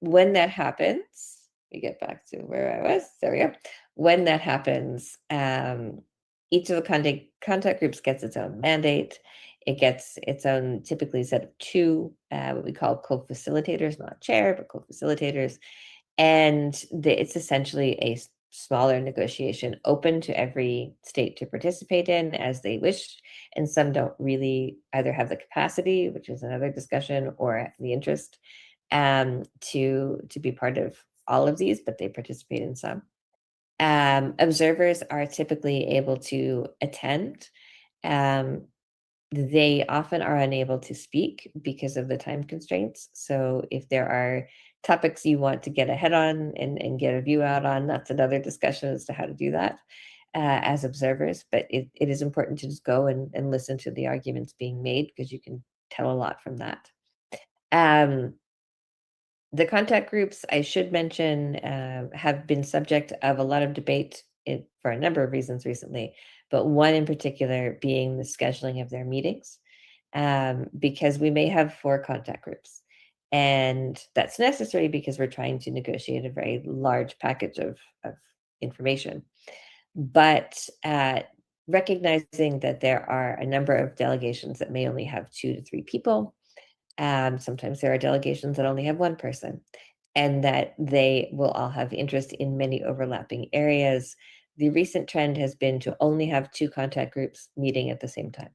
Speaker 1: When that happens, we get back to where I was. There we go. When that happens, each of the contact groups gets its own mandate. It gets its own typically set of 2, what we call co-facilitators, not chair, but co-facilitators. And it's essentially a smaller negotiation open to every state to participate in as they wish. And some don't really either have the capacity, which is another discussion, or the interest to be part of all of these, but they participate in some. Observers are typically able to attend. They often are unable to speak because of the time constraints. So if there are topics you want to get ahead on and get a view out on, that's another discussion as to how to do that as observers. But it is important to just go and listen to the arguments being made, because you can tell a lot from that. The contact groups, I should mention, have been subject of a lot of debate for a number of reasons recently. but one in particular being the scheduling of their meetings, because we may have 4 contact groups. And that's necessary because we're trying to negotiate a very large package of information. But recognizing that there are a number of delegations that may only have 2 to 3 people, sometimes there are delegations that only have 1 person, and that they will all have interest in many overlapping areas. The recent trend has been to only have 2 contact groups meeting at the same time,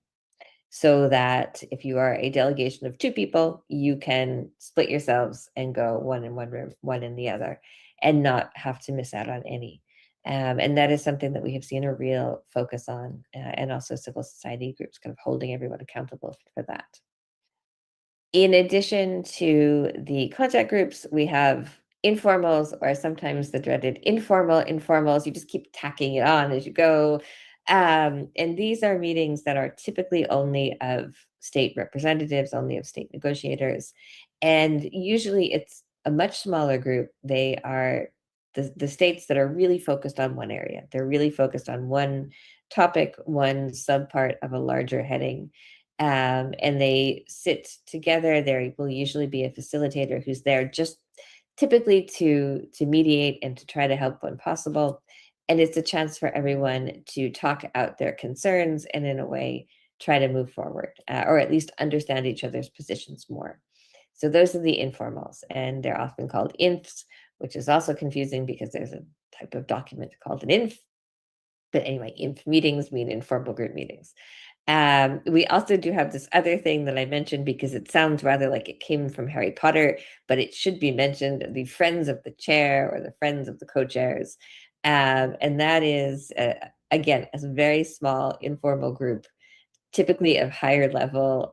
Speaker 1: so that if you are a delegation of 2 people, you can split yourselves and go one in one room, one in the other, and not have to miss out on any. And that is something that we have seen a real focus on, and also civil society groups kind of holding everyone accountable for that. In addition to the contact groups, we have informals, or sometimes the dreaded informals. You just keep tacking it on as you go. And these are meetings that are typically only of state representatives, only of state negotiators. And usually it's a much smaller group. They are the states that are really focused on one area. They're really focused on one topic, one subpart of a larger heading. And they sit together. There will usually be a facilitator who's there just typically to mediate and to try to help when possible. And it's a chance for everyone to talk out their concerns and, in a way, try to move forward, or at least understand each other's positions more. So those are the informals, and they're often called infs, which is also confusing because there's a type of document called an inf. But anyway, inf meetings mean informal group meetings. We also do have this other thing that I mentioned because it sounds rather like it came from Harry Potter, but it should be mentioned, the friends of the chair or the friends of the co-chairs. And that is, again, a very small informal group, typically of higher level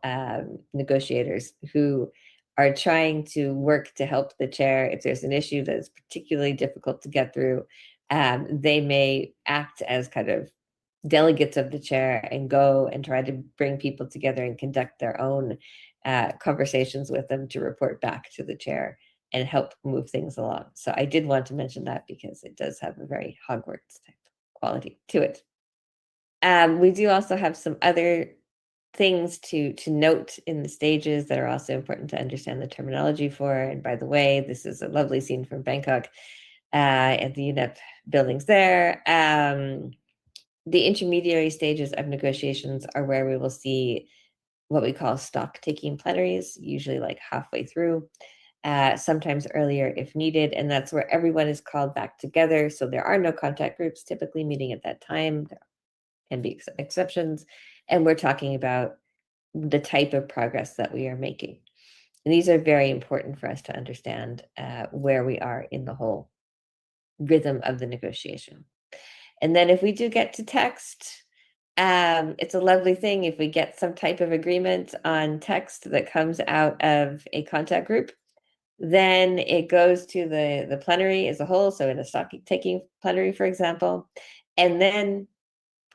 Speaker 1: negotiators who are trying to work to help the chair. If there's an issue that is particularly difficult to get through, they may act as kind of delegates of the chair and go and try to bring people together and conduct their own conversations with them to report back to the chair and help move things along. So I did want to mention that because it does have a very Hogwarts type quality to it. We do also have some other things to note in the stages that are also important to understand the terminology for. And by the way, this is a lovely scene from Bangkok at the UNEP buildings there. The intermediary stages of negotiations are where we will see what we call stock taking plenaries, usually like halfway through, sometimes earlier if needed. And that's where everyone is called back together. So there are no contact groups typically meeting at that time. There can be exceptions. And we're talking about the type of progress that we are making. And these are very important for us to understand where we are in the whole rhythm of the negotiation. And then if we do get to text, it's a lovely thing if we get some type of agreement on text that comes out of a contact group, then it goes to the plenary as a whole. So in a stock taking plenary, for example, and then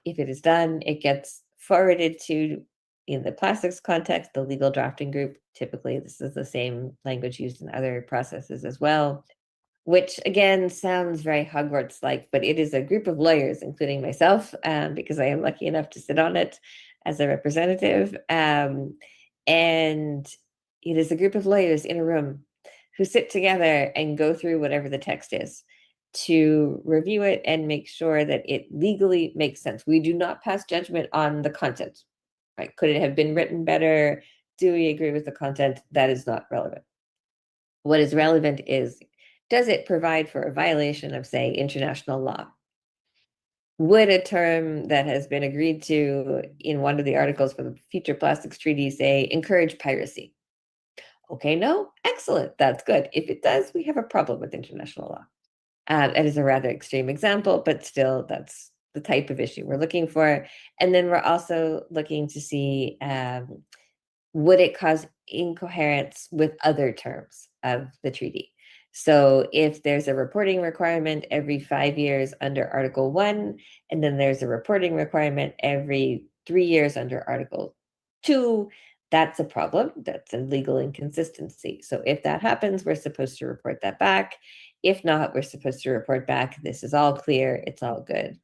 Speaker 1: if it is done, it gets forwarded to, in the plastics context, the legal drafting group. Typically, this is the same language used in other processes as well, which again sounds very Hogwarts-like, but it is a group of lawyers, including myself, because I am lucky enough to sit on it as a representative. And it is a group of lawyers in a room who sit together and go through whatever the text is to review it and make sure that it legally makes sense. We do not pass judgment on the content, right? Could it have been written better? Do we agree with the content? That is not relevant. What is relevant is, does it provide for a violation of, say, international law? Would a term that has been agreed to in one of the articles for the Future Plastics Treaty say encourage piracy? Okay, no? Excellent. That's good. If it does, we have a problem with international law. That is a rather extreme example, but still, that's the type of issue we're looking for. And then we're also looking to see, would it cause incoherence with other terms of the treaty? So if there's a reporting requirement every 5 years under Article 1, and then there's a reporting requirement every 3 years under Article 2, that's a problem. That's a legal inconsistency. So if that happens, we're supposed to report that back. If not, we're supposed to report back, this is all clear, it's all good.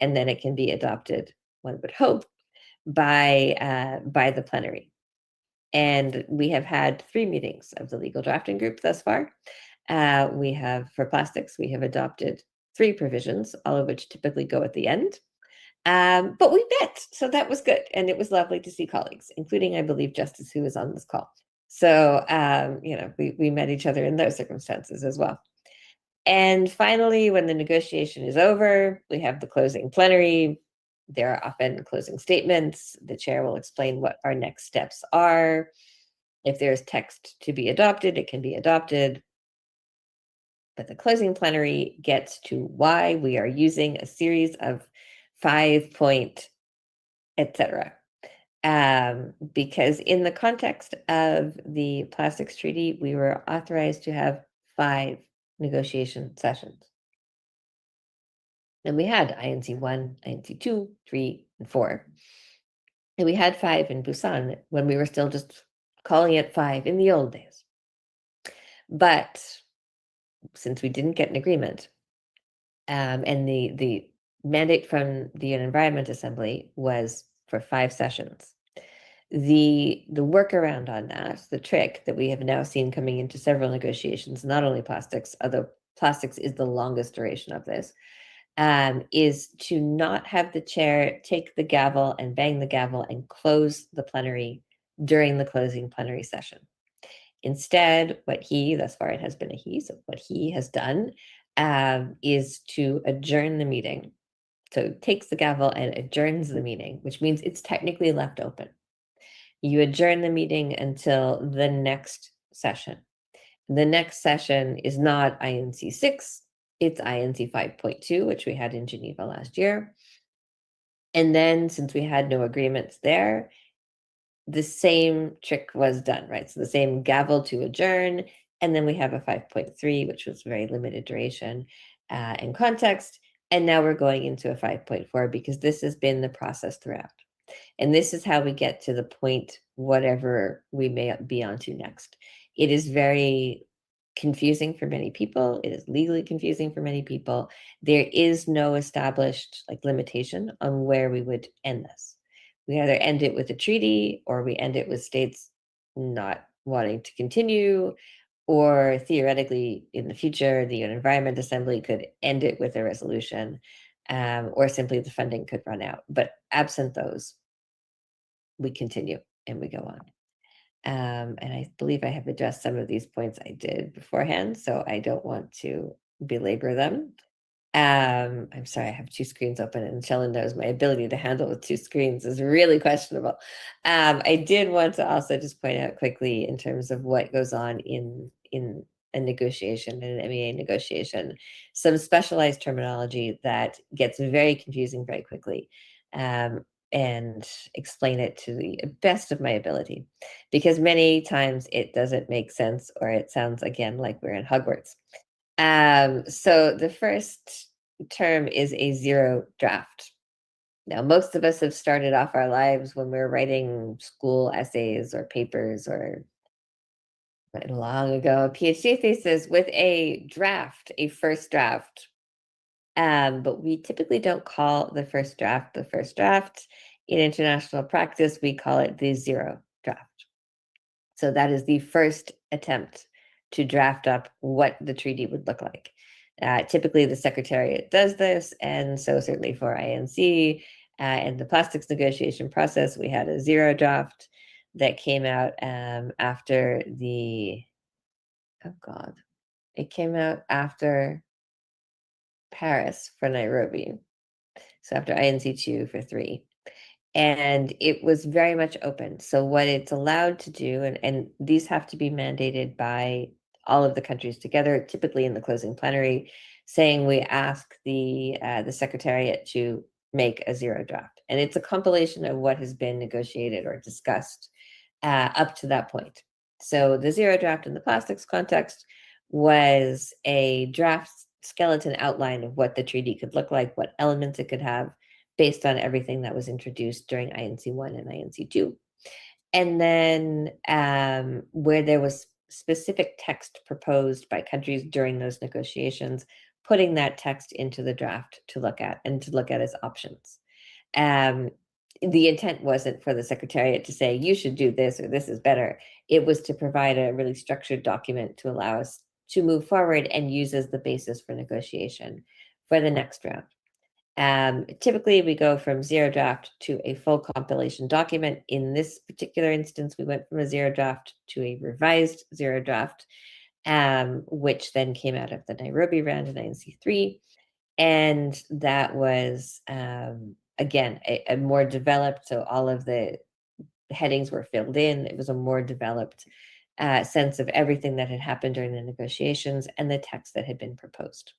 Speaker 1: And then it can be adopted one would hope, by the plenary. And we have had 3 meetings of the legal drafting group thus far. We have, for plastics, we have adopted 3 provisions, all of which typically go at the end. But we met, so that was good. And it was lovely to see colleagues, including, I believe, Justice, who is on this call. So, we met each other in those circumstances as well. And finally, when the negotiation is over, we have the closing plenary. There are often closing statements. The chair will explain what our next steps are. If there's text to be adopted, it can be adopted. But the closing plenary gets to why we are using a series of 5-point, etc. Because in the context of the plastics treaty, we were authorized to have 5 negotiation sessions. And we had INC 1, INC 2, 3, and 4. And we had 5 in Busan when we were still just calling it 5 in the old days. But since we didn't get an agreement, and the mandate from the UN Environment Assembly was for 5 sessions. The workaround on that, the trick that we have now seen coming into several negotiations, not only plastics, although plastics is the longest duration of this, is to not have the chair take the gavel and bang the gavel and close the plenary during the closing plenary session. Instead, what he, thus far it has been a he, so what he has done is to adjourn the meeting. So takes the gavel and adjourns the meeting, which means it's technically left open. You adjourn the meeting until the next session. The next session is not INC 6, it's INC 5.2, which we had in Geneva last year. And then, since we had no agreements there, the same trick was done, right? So the same gavel to adjourn, and then we have a 5.3, which was very limited duration and context. And now we're going into a 5.4 because this has been the process throughout. And this is how we get to the point, whatever we may be onto next. It is very confusing for many people. It is legally confusing for many people. There is no established limitation on where we would end this. We either end it with a treaty or we end it with states not wanting to continue, or theoretically in the future, the UN Environment Assembly could end it with a resolution, or simply the funding could run out. But absent those, we continue and we go on. And I believe I have addressed some of these points I did beforehand, so I don't want to belabor them. I'm sorry, I have 2 screens open, and Shellen knows my ability to handle with 2 screens is really questionable. I did want to also just point out quickly in terms of what goes on in a negotiation, in an MEA negotiation, some specialized terminology that gets very confusing very quickly. And explain it to the best of my ability, because many times it doesn't make sense, or it sounds again like we're in Hogwarts. So the first term is a 0 draft. Now, most of us have started off our lives when we're writing school essays or papers, or long ago, a PhD thesis with a draft, a first draft. But we typically don't call the first draft the first draft. In international practice, we call it the 0 draft. So that is the first attempt to draft up what the treaty would look like. Typically, the Secretariat does this, and so certainly for INC and the plastics negotiation process, we had a 0 draft that came out after the, it came out after Paris for Nairobi. So after INC 2 for 3. And it was very much open. So what it's allowed to do, and these have to be mandated by all of the countries together, typically in the closing plenary, saying we ask the Secretariat to make a 0 draft. And it's a compilation of what has been negotiated or discussed up to that point. So the 0 draft in the plastics context was a draft skeleton outline of what the treaty could look like, what elements it could have, based on everything that was introduced during INC 1 and INC 2. And then where there was specific text proposed by countries during those negotiations, putting that text into the draft to look at, and to look at as options. The intent wasn't for the Secretariat to say, you should do this or this is better. It was to provide a really structured document to allow us to move forward and use as the basis for negotiation for the next round. Typically, we go from zero draft to a full compilation document. In this particular instance, we went from a zero draft to a revised zero draft, which then came out of the Nairobi round in INC3. And that was, again, a more developed, so all of the headings were filled in. It was a more developed sense of everything that had happened during the negotiations and the text that had been proposed.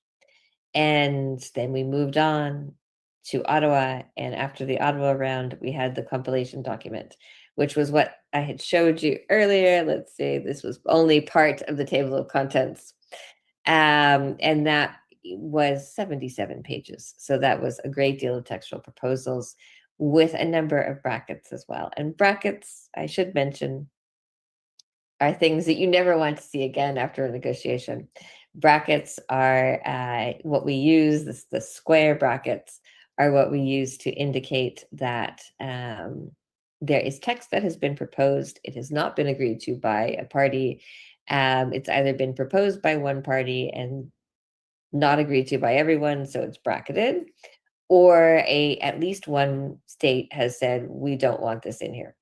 Speaker 1: And then we moved on to Ottawa. And after the Ottawa round, we had the compilation document, which was what I had showed you earlier. Let's say this was only part of the table of contents. And that was 77 pages. So that was a great deal of textual proposals with a number of brackets as well. And brackets, I should mention, are things that you never want to see again after a negotiation. Brackets are what we use, the square brackets are what we use to indicate that there is text that has been proposed. It has not been agreed to by a party. It's either been proposed by one party and not agreed to by everyone, so it's bracketed, or at least one state has said, we don't want this in here.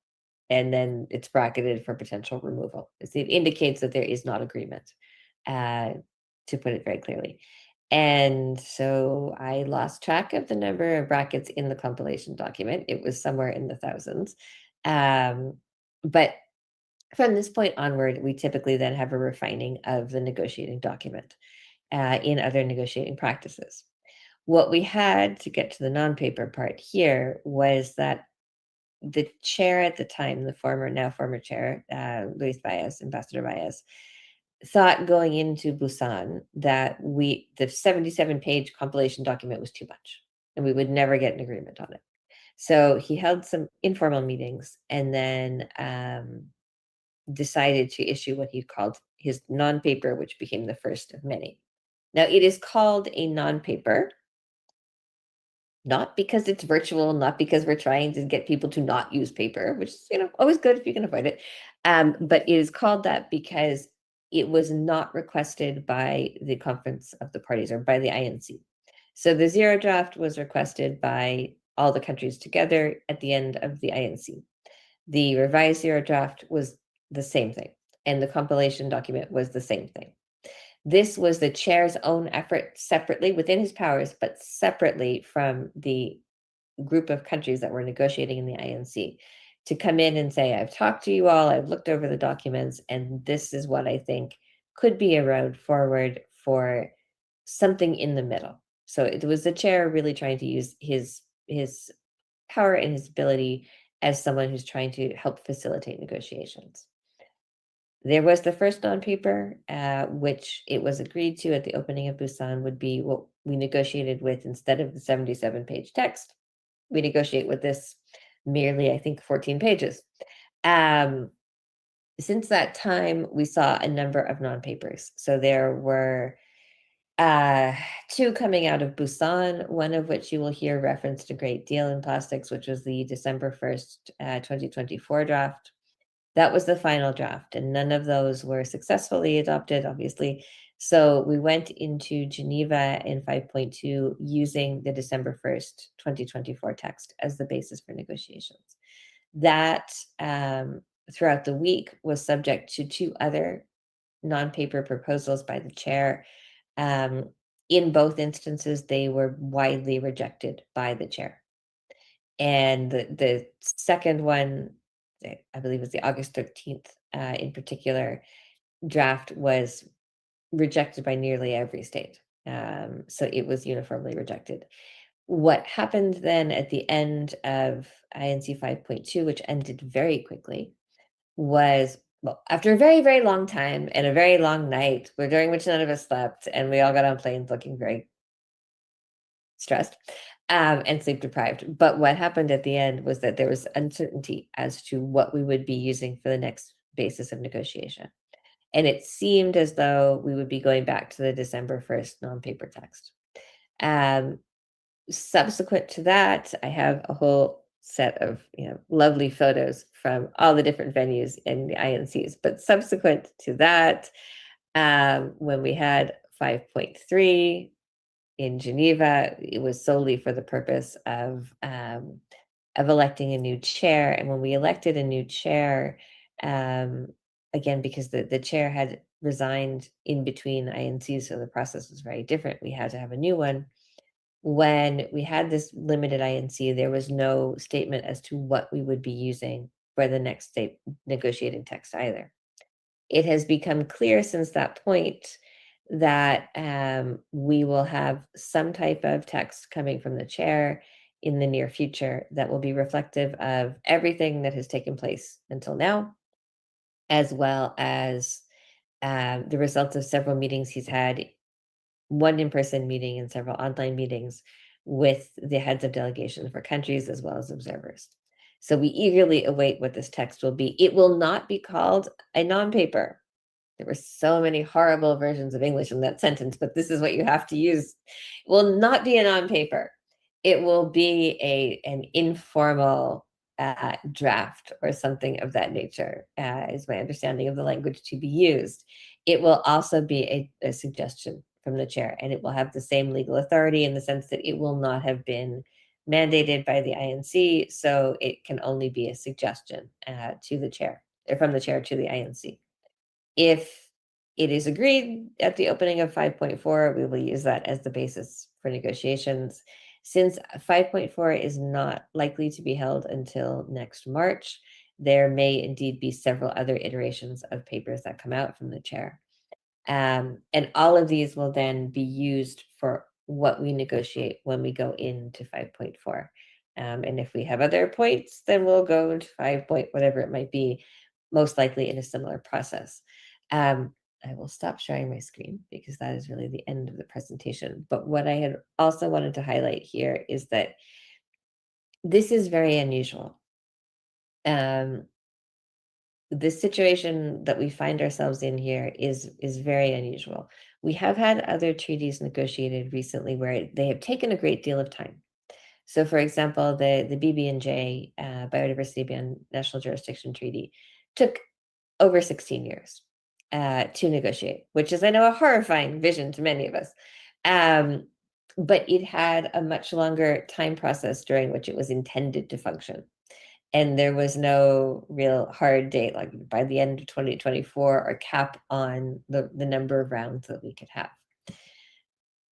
Speaker 1: And then it's bracketed for potential removal. It indicates that there is not agreement, to put it very clearly. And so I lost track of the number of brackets in the compilation document. It was somewhere in the thousands. But from this point onward, we typically then have a refining of the negotiating document in other negotiating practices. What we had to get to the non-paper part here was that the chair at the time, the now former chair, Luis Baez, Ambassador Baez, thought going into Busan that the 77-page compilation document was too much and we would never get an agreement on it. So he held some informal meetings and then decided to issue what he called his non-paper, which became the first of many. Now, it is called a non-paper, not because it's virtual, not because we're trying to get people to not use paper, which is, always good if you can avoid it. But it is called that because it was not requested by the Conference of the Parties or by the INC. So the zero draft was requested by all the countries together at the end of the INC. The revised zero draft was the same thing, and the compilation document was the same thing. This was the chair's own effort separately within his powers, but separately from the group of countries that were negotiating in the INC to come in and say, I've talked to you all, I've looked over the documents, and this is what I think could be a road forward for something in the middle. So it was the chair really trying to use his power and his ability as someone who's trying to help facilitate negotiations. There was the first non-paper, which it was agreed to at the opening of Busan would be what we negotiated with instead of the 77-page text. We negotiate with this merely, I think, 14 pages. Since that time, we saw a number of non-papers. So there were two coming out of Busan, one of which you will hear referenced a great deal in plastics, which was the December 1st, 2024 draft. That was the final draft, and none of those were successfully adopted, obviously. So we went into Geneva in 5.2 using the December 1st, 2024 text as the basis for negotiations. That throughout the week was subject to two other non-paper proposals by the chair. In both instances, they were widely rejected by the chair. And the second one, I believe it was the August 13th in particular, draft was rejected by nearly every state. So it was uniformly rejected. What happened then at the end of INC 5.2, which ended very quickly, was, well, after a very, very long time and a very long night, during which none of us slept, and we all got on planes looking very stressed and sleep deprived. But what happened at the end was that there was uncertainty as to what we would be using for the next basis of negotiation. And it seemed as though we would be going back to the December 1st non-paper text. subsequent to that, I have a whole set of lovely photos from all the different venues in the INCs. But subsequent to that, when we had 5.3 in Geneva, it was solely for the purpose of electing a new chair. And when we elected a new chair, again, because the chair had resigned in between INCs, so the process was very different, we had to have a new one. When we had this limited INC, there was no statement as to what we would be using for the next state negotiating text either. It has become clear since that point that we will have some type of text coming from the chair in the near future that will be reflective of everything that has taken place until now, as well as the results of several meetings he's had, one in-person meeting and several online meetings with the heads of delegations for countries as well as observers. So we eagerly await what this text will be. It will not be called a non-paper. There were so many horrible versions of English in that sentence, but this is what you have to use. It will not be a non-paper. It will be an informal draft or something of that nature, is my understanding of the language to be used. It will also be a suggestion from the chair, and it will have the same legal authority in the sense that it will not have been mandated by the INC, so it can only be a suggestion to the chair, or from the chair to the INC. If it is agreed at the opening of 5.4, we will use that as the basis for negotiations. Since 5.4 is not likely to be held until next March, there may indeed be several other iterations of papers that come out from the chair. And all of these will then be used for what we negotiate when we go into 5.4. And if we have other points, then we'll go into 5. Whatever it might be, most likely in a similar process. I will stop sharing my screen because that is really the end of the presentation. But what I had also wanted to highlight here is that this is very unusual. This situation that we find ourselves in here is very unusual. We have had other treaties negotiated recently where they have taken a great deal of time. So, for example, the BB&J Biodiversity Beyond National Jurisdiction Treaty took over 16 years to negotiate, which is, I know, a horrifying vision to many of us. But it had a much longer time process during which it was intended to function. And there was no real hard date, like by the end of 2024, or cap on the number of rounds that we could have.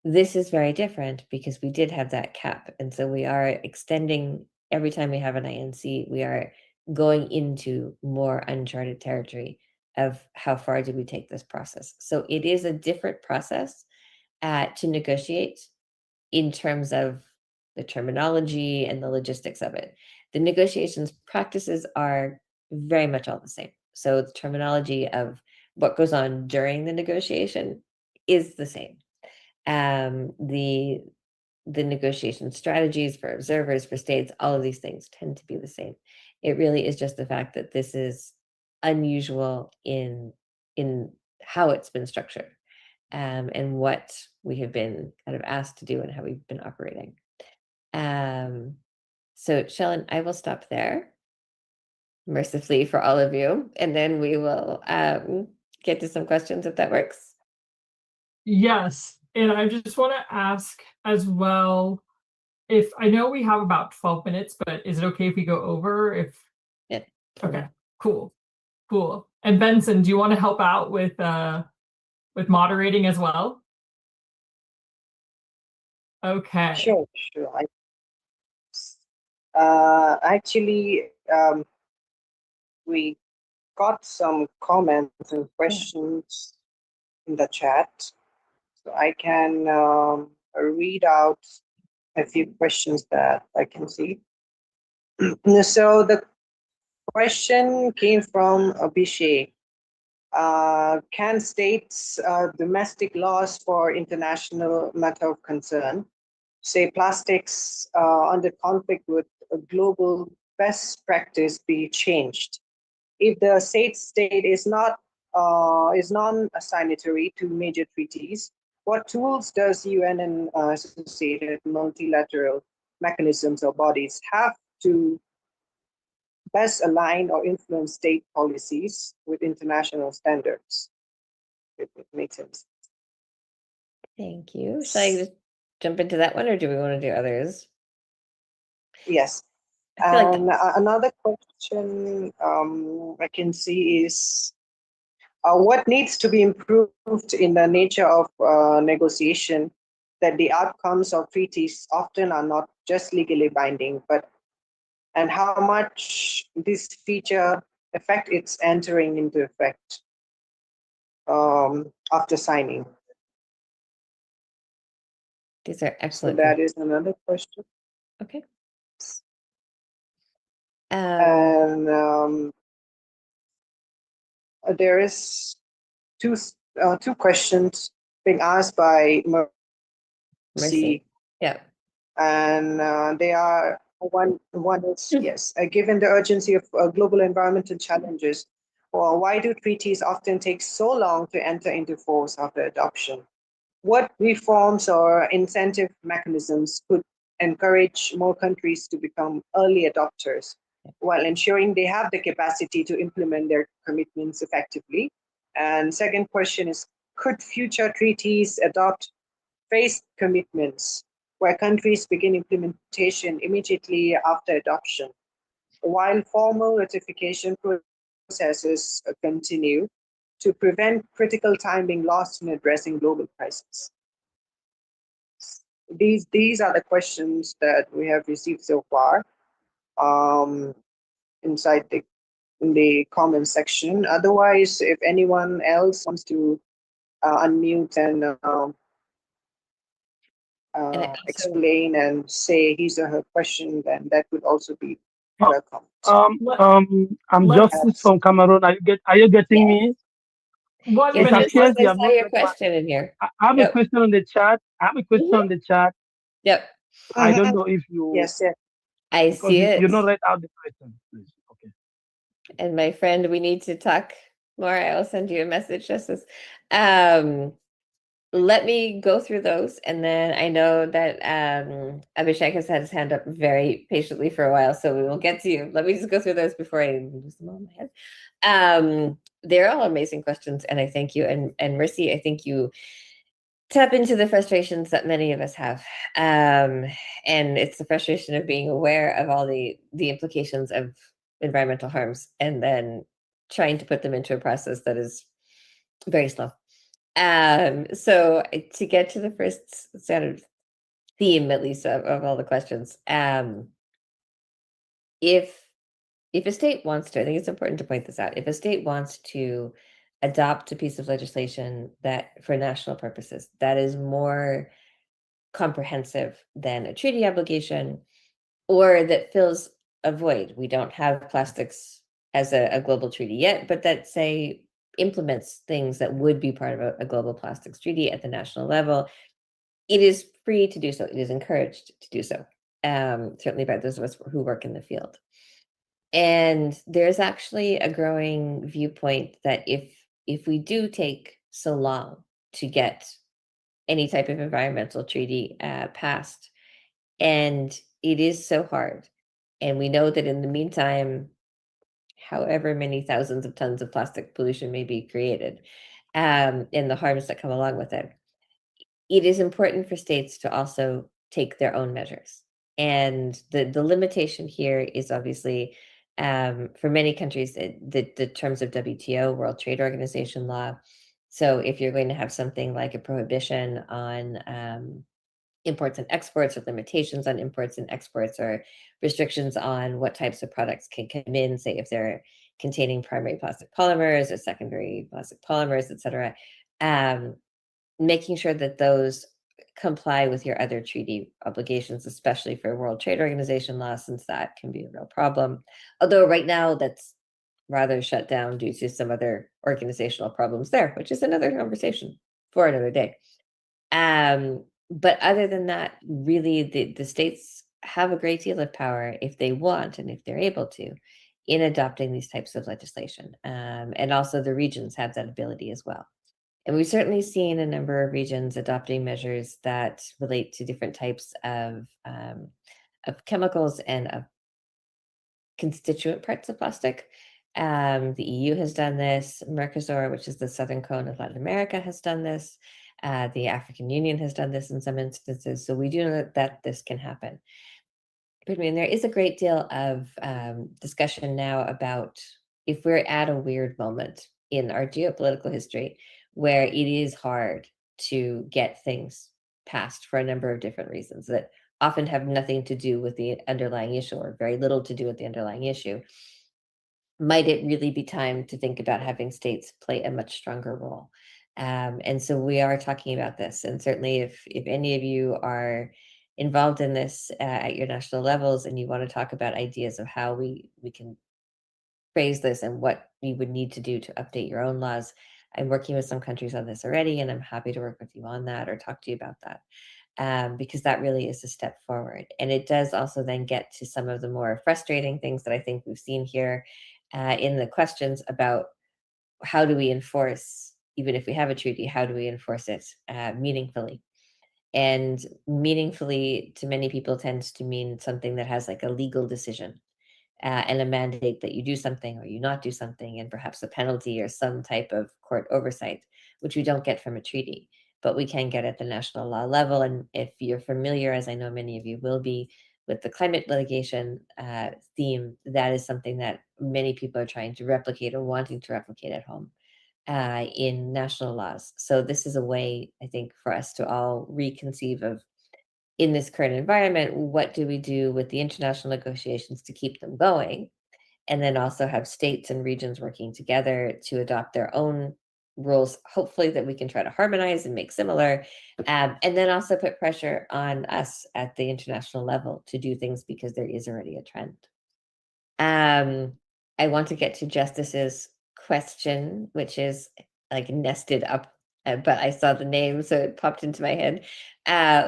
Speaker 1: This is very different because we did have that cap. And so we are extending every time we have an INC, we are going into more uncharted territory of how far did we take this process. So it is a different process to negotiate in terms of the terminology and the logistics of it. The negotiations practices are very much all the same. So the terminology of what goes on during the negotiation is the same. The negotiation strategies for observers, for states, all of these things tend to be the same. It really is just the fact that this is unusual in how it's been structured, and what we have been kind of asked to do and how we've been operating. So Shellen, I will stop there mercifully for all of you, and then we will get to some questions if that works.
Speaker 3: Yes, and I just want to ask as well, if I know we have about 12 minutes, but is it okay if we go over?
Speaker 1: Yeah.
Speaker 3: Okay, cool. And Benson, do you want to help out with moderating as well? Okay.
Speaker 4: Sure. Actually, we got some comments and questions in the chat, so I can read out a few questions that I can see. So the question came from Abhishek. Can states' domestic laws for international matter of concern, say plastics under conflict with a global best practice, be changed if the state is non-signatory to major treaties, what tools does UN and associated multilateral mechanisms or bodies have to best align or influence state policies with international standards? If it makes sense.
Speaker 1: Thank you. Shall I just jump into that one, or do we want to do others?
Speaker 4: Yes.
Speaker 1: I feel like
Speaker 4: And another question I can see is what needs to be improved in the nature of negotiation, that the outcomes of treaties often are not just legally binding, and how much this feature affect its entering into effect after signing.
Speaker 1: these are
Speaker 4: So
Speaker 1: excellent.
Speaker 4: that is another question.
Speaker 1: Okay.
Speaker 4: And there is two questions being asked by Mercy.
Speaker 1: Yeah.
Speaker 4: And they are one is yes, given the urgency of global environmental challenges, why do treaties often take so long to enter into force after adoption? What reforms or incentive mechanisms could encourage more countries to become early adopters while ensuring they have the capacity to implement their commitments effectively? And second question is, could future treaties adopt phased commitments where countries begin implementation immediately after adoption, while formal ratification processes continue to prevent critical time being lost in addressing global crises? These are the questions that we have received so far inside in the comment section. Otherwise, if anyone else wants to unmute and explain and say his or her question, then that would also be welcome.
Speaker 5: I'm
Speaker 3: let's-
Speaker 5: Justice from Cameroon. Are you getting me?
Speaker 3: 1
Speaker 1: Yes,
Speaker 5: It
Speaker 3: minute.
Speaker 5: appears you
Speaker 1: I
Speaker 5: have
Speaker 1: saw
Speaker 5: not
Speaker 1: your
Speaker 5: read my.
Speaker 1: question in here.
Speaker 5: I have a
Speaker 1: Yep.
Speaker 5: question on the chat.
Speaker 1: Yep.
Speaker 5: I don't know if you.
Speaker 4: Yes.
Speaker 1: I
Speaker 5: Because
Speaker 1: see it.
Speaker 5: you not read out the question, please. Okay.
Speaker 1: And my friend, we need to talk more. I'll send you a message, Justice. Let me go through those, and then I know that Abhishek has had his hand up very patiently for a while, so we will get to you. Let me just go through those before I lose them all in my head. They're all amazing questions, and I thank you. And Mercy, I think you tap into the frustrations that many of us have, and it's the frustration of being aware of all the implications of environmental harms, and then trying to put them into a process that is very slow. So to get to the first sort of theme, at least of all the questions, if a state wants to, I think it's important to point this out, if a state wants to adopt a piece of legislation that for national purposes, that is more comprehensive than a treaty obligation, or that fills a void. We don't have plastics as a global treaty yet, but that say implements things that would be part of a global plastics treaty at the national level. It is free to do so. It is encouraged to do so, certainly by those of us who work in the field. And there's actually a growing viewpoint that if we do take so long to get any type of environmental treaty passed, and it is so hard, and we know that in the meantime, however many thousands of tons of plastic pollution may be created, and the harms that come along with it, it is important for states to also take their own measures. And the limitation here is obviously, for many countries, the terms of WTO, World Trade Organization law. So if you're going to have something like a prohibition on imports and exports, or limitations on imports and exports, or restrictions on what types of products can come in, say if they're containing primary plastic polymers or secondary plastic polymers, et cetera, making sure that those comply with your other treaty obligations, especially for World Trade Organization law, since that can be a real problem. Although right now that's rather shut down due to some other organizational problems there, which is another conversation for another day. But other than that, really the states have a great deal of power if they want and if they're able to in adopting these types of legislation. And also the regions have that ability as well. And we've certainly seen a number of regions adopting measures that relate to different types of chemicals and of constituent parts of plastic. The EU has done this. Mercosur, which is the southern cone of Latin America, has done this. The African Union has done this in some instances. So we do know that this can happen. I mean, there is a great deal of discussion now about if we're at a weird moment in our geopolitical history where it is hard to get things passed for a number of different reasons that often have nothing to do with the underlying issue or very little to do with the underlying issue. Might it really be time to think about having states play a much stronger role? And so we are talking about this. And certainly if any of you are involved in this at your national levels and you want to talk about ideas of how we can phrase this and what we would need to do to update your own laws, I'm working with some countries on this already, and I'm happy to work with you on that or talk to you about that. Because that really is a step forward. And it does also then get to some of the more frustrating things that I think we've seen here in the questions about how do we enforce, even if we have a treaty, how do we enforce it meaningfully? And meaningfully to many people tends to mean something that has like a legal decision and a mandate that you do something or you not do something, and perhaps a penalty or some type of court oversight, which we don't get from a treaty, but we can get at the national law level. And if you're familiar, as I know many of you will be, with the climate litigation theme, that is something that many people are trying to replicate or wanting to replicate at home in national laws. So this is a way, I think, for us to all reconceive of, in this current environment, what do we do with the international negotiations to keep them going? And then also have states and regions working together to adopt their own rules, hopefully that we can try to harmonize and make similar. And then also put pressure on us at the international level to do things because there is already a trend. I want to get to Justice's question, which is like nested up, but I saw the name, so it popped into my head,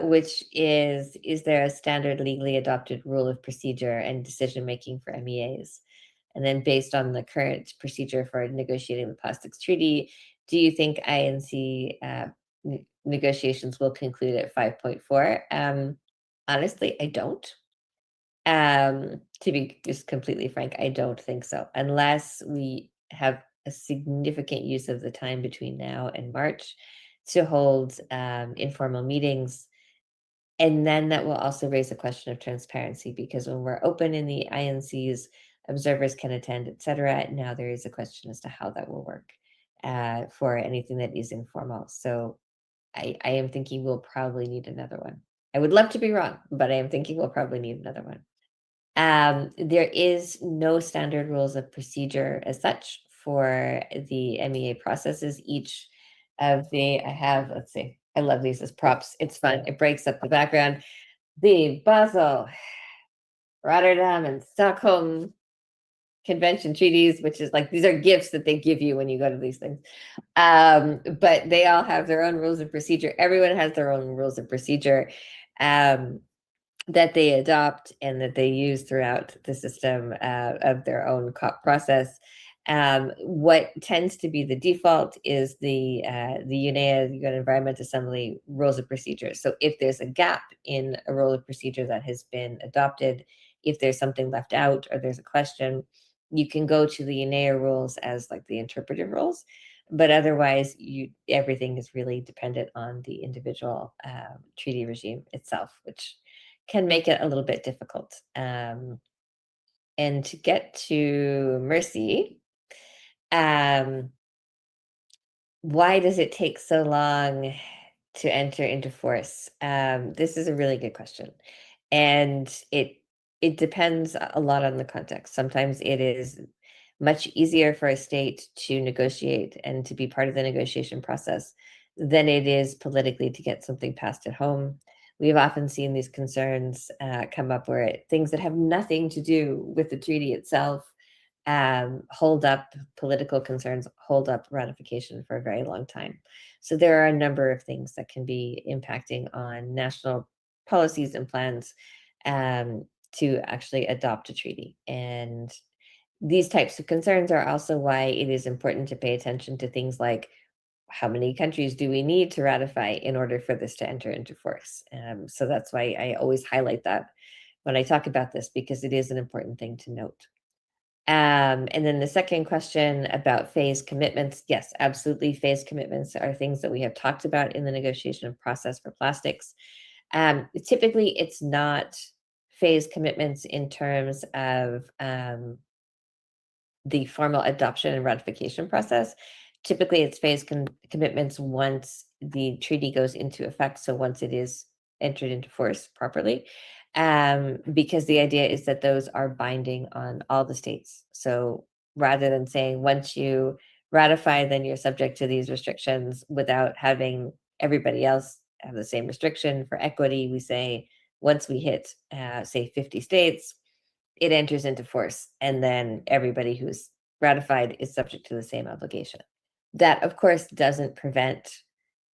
Speaker 1: which is there a standard legally adopted rule of procedure and decision-making for MEAs? And then based on the current procedure for negotiating the plastics treaty, do you think INC negotiations will conclude at 5.4? Honestly, I don't. To be just completely frank, I don't think so, unless we have a significant use of the time between now and March to hold informal meetings. And then that will also raise a question of transparency, because when we're open in the INCs, observers can attend, etc. Now there is a question as to how that will work for anything that is informal. So I am thinking we'll probably need another one. I would love to be wrong, but I am thinking we'll probably need another one. There is no standard rules of procedure as such for the MEA processes. Each of the, let's see, I love these as props. It's fun. It breaks up the background. The Basel, Rotterdam, and Stockholm Convention treaties, which is like, these are gifts that they give you when you go to these things. But they all have their own rules of procedure. Everyone has their own rules of procedure. That they adopt and that they use throughout the system of their own COP process. What tends to be the default is the UNEA, the UN Environment Assembly rules of procedure. So if there's a gap in a rule of procedure that has been adopted, if there's something left out or there's a question, you can go to the UNEA rules as like the interpretive rules. But otherwise, everything is really dependent on the individual treaty regime itself, which can make it a little bit difficult. And to get to Mercy, why does it take so long to enter into force? This is a really good question. And it depends a lot on the context. Sometimes it is much easier for a state to negotiate and to be part of the negotiation process than it is politically to get something passed at home. We've often seen these concerns come up where things that have nothing to do with the treaty itself hold up political concerns, hold up ratification for a very long time. So there are a number of things that can be impacting on national policies and plans to actually adopt a treaty. And these types of concerns are also why it is important to pay attention to things like how many countries do we need to ratify in order for this to enter into force? So that's why I always highlight that when I talk about this, because it is an important thing to note. And then the second question about phase commitments. Yes, absolutely. Phase commitments are things that we have talked about in the negotiation process for plastics. Typically, it's not phase commitments in terms of the formal adoption and ratification process. Typically, it's phase commitments once the treaty goes into effect. So once it is entered into force properly, because the idea is that those are binding on all the states. So rather than saying once you ratify, then you're subject to these restrictions without having everybody else have the same restriction. For equity, we say once we hit, say, 50 states, it enters into force, and then everybody who's ratified is subject to the same obligation. That, of course, doesn't prevent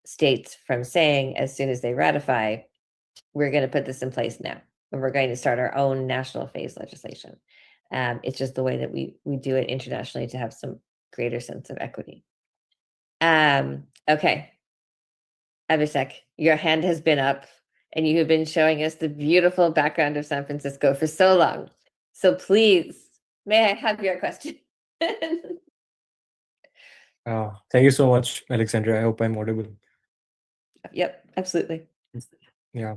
Speaker 1: states from saying, as soon as they ratify, we're going to put this in place now, and we're going to start our own national phase legislation. It's just the way that we do it internationally to have some greater sense of equity. Okay. Abhishek, your hand has been up, and you have been showing us the beautiful background of San Francisco for so long. So please, may I have your question?
Speaker 6: Thank you so much, Alexandra. I hope I'm audible.
Speaker 1: Yep, absolutely.
Speaker 6: Yeah.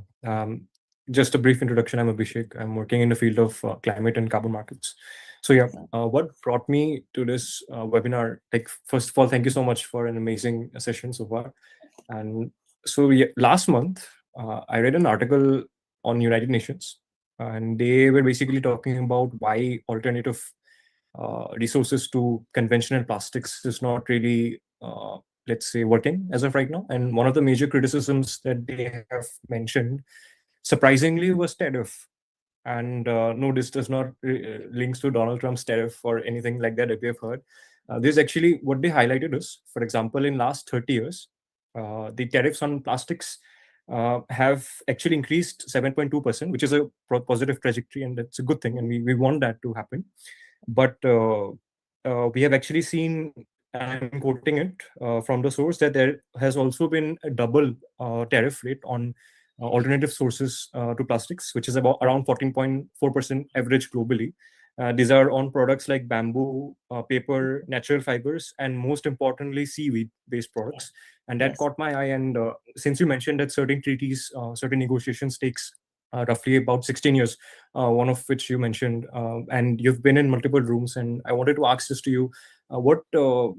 Speaker 6: Just a brief introduction. I'm Abhishek. I'm working in the field of climate and carbon markets. So yeah, what brought me to this webinar? Like, first of all, thank you so much for an amazing session so far. And so last month, I read an article on United Nations, and they were basically talking about why alternative resources to conventional plastics is not really, let's say, working as of right now. And one of the major criticisms that they have mentioned, surprisingly, was tariff. And no, this does not links to Donald Trump's tariff or anything like that we have heard. This actually what they highlighted is, for example, in last 30 years, the tariffs on plastics have actually increased 7.2%, which is a positive trajectory, and that's a good thing, and we want that to happen. But we have actually seen, I'm quoting it from the source, that there has also been a double tariff rate on alternative sources to plastics, which is about around 14.4% average globally. These are on products like bamboo, paper, natural fibers, and most importantly, seaweed-based products. And that caught my eye. And since you mentioned that certain treaties, certain negotiations takes roughly about 16 years, one of which you mentioned, and you've been in multiple rooms, and I wanted to ask this to you. What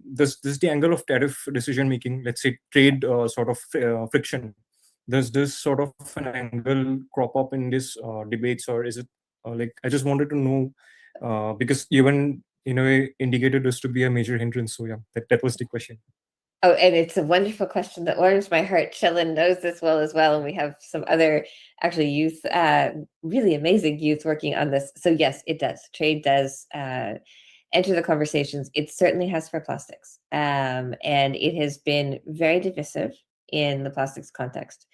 Speaker 6: this is the angle of tariff decision making, let's say trade sort of friction. Does this sort of an angle crop up in this debates, or is it like, I just wanted to know, because even in a way indicated this to be a major hindrance. So yeah, that was the question.
Speaker 1: Oh, and it's a wonderful question that warms my heart. Shilin knows this well as well, and we have some other actually youth, really amazing youth working on this. So yes, it does. Trade does enter the conversations. It certainly has for plastics, and it has been very divisive in the plastics context.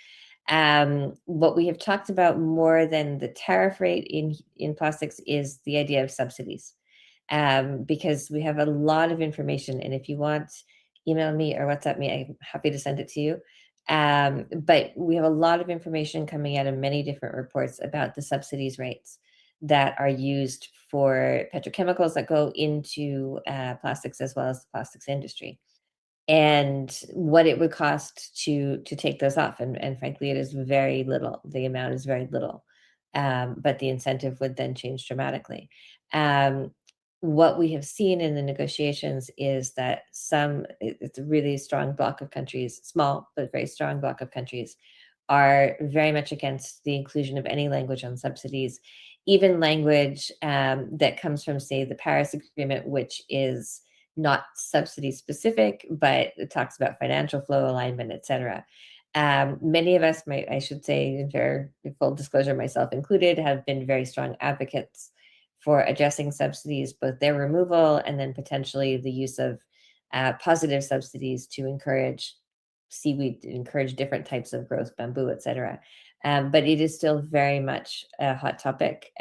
Speaker 1: What we have talked about more than the tariff rate in plastics is the idea of subsidies, because we have a lot of information, and if you want, email me or WhatsApp me, I'm happy to send it to you. But we have a lot of information coming out of many different reports about the subsidies rates that are used for petrochemicals that go into plastics, as well as the plastics industry, and what it would cost to take those off. And frankly, it is very little. The amount is very little, but the incentive would then change dramatically. What we have seen in the negotiations is that it's a really strong block of countries, small but very strong block of countries, are very much against the inclusion of any language on subsidies, even language that comes from, say, the Paris Agreement, which is not subsidy specific, but it talks about financial flow alignment, etc. Many of us, I should say, in full disclosure, myself included, have been very strong advocates for addressing subsidies, both their removal and then potentially the use of positive subsidies to encourage seaweed, encourage different types of growth, bamboo, etc. But it is still very much a hot topic,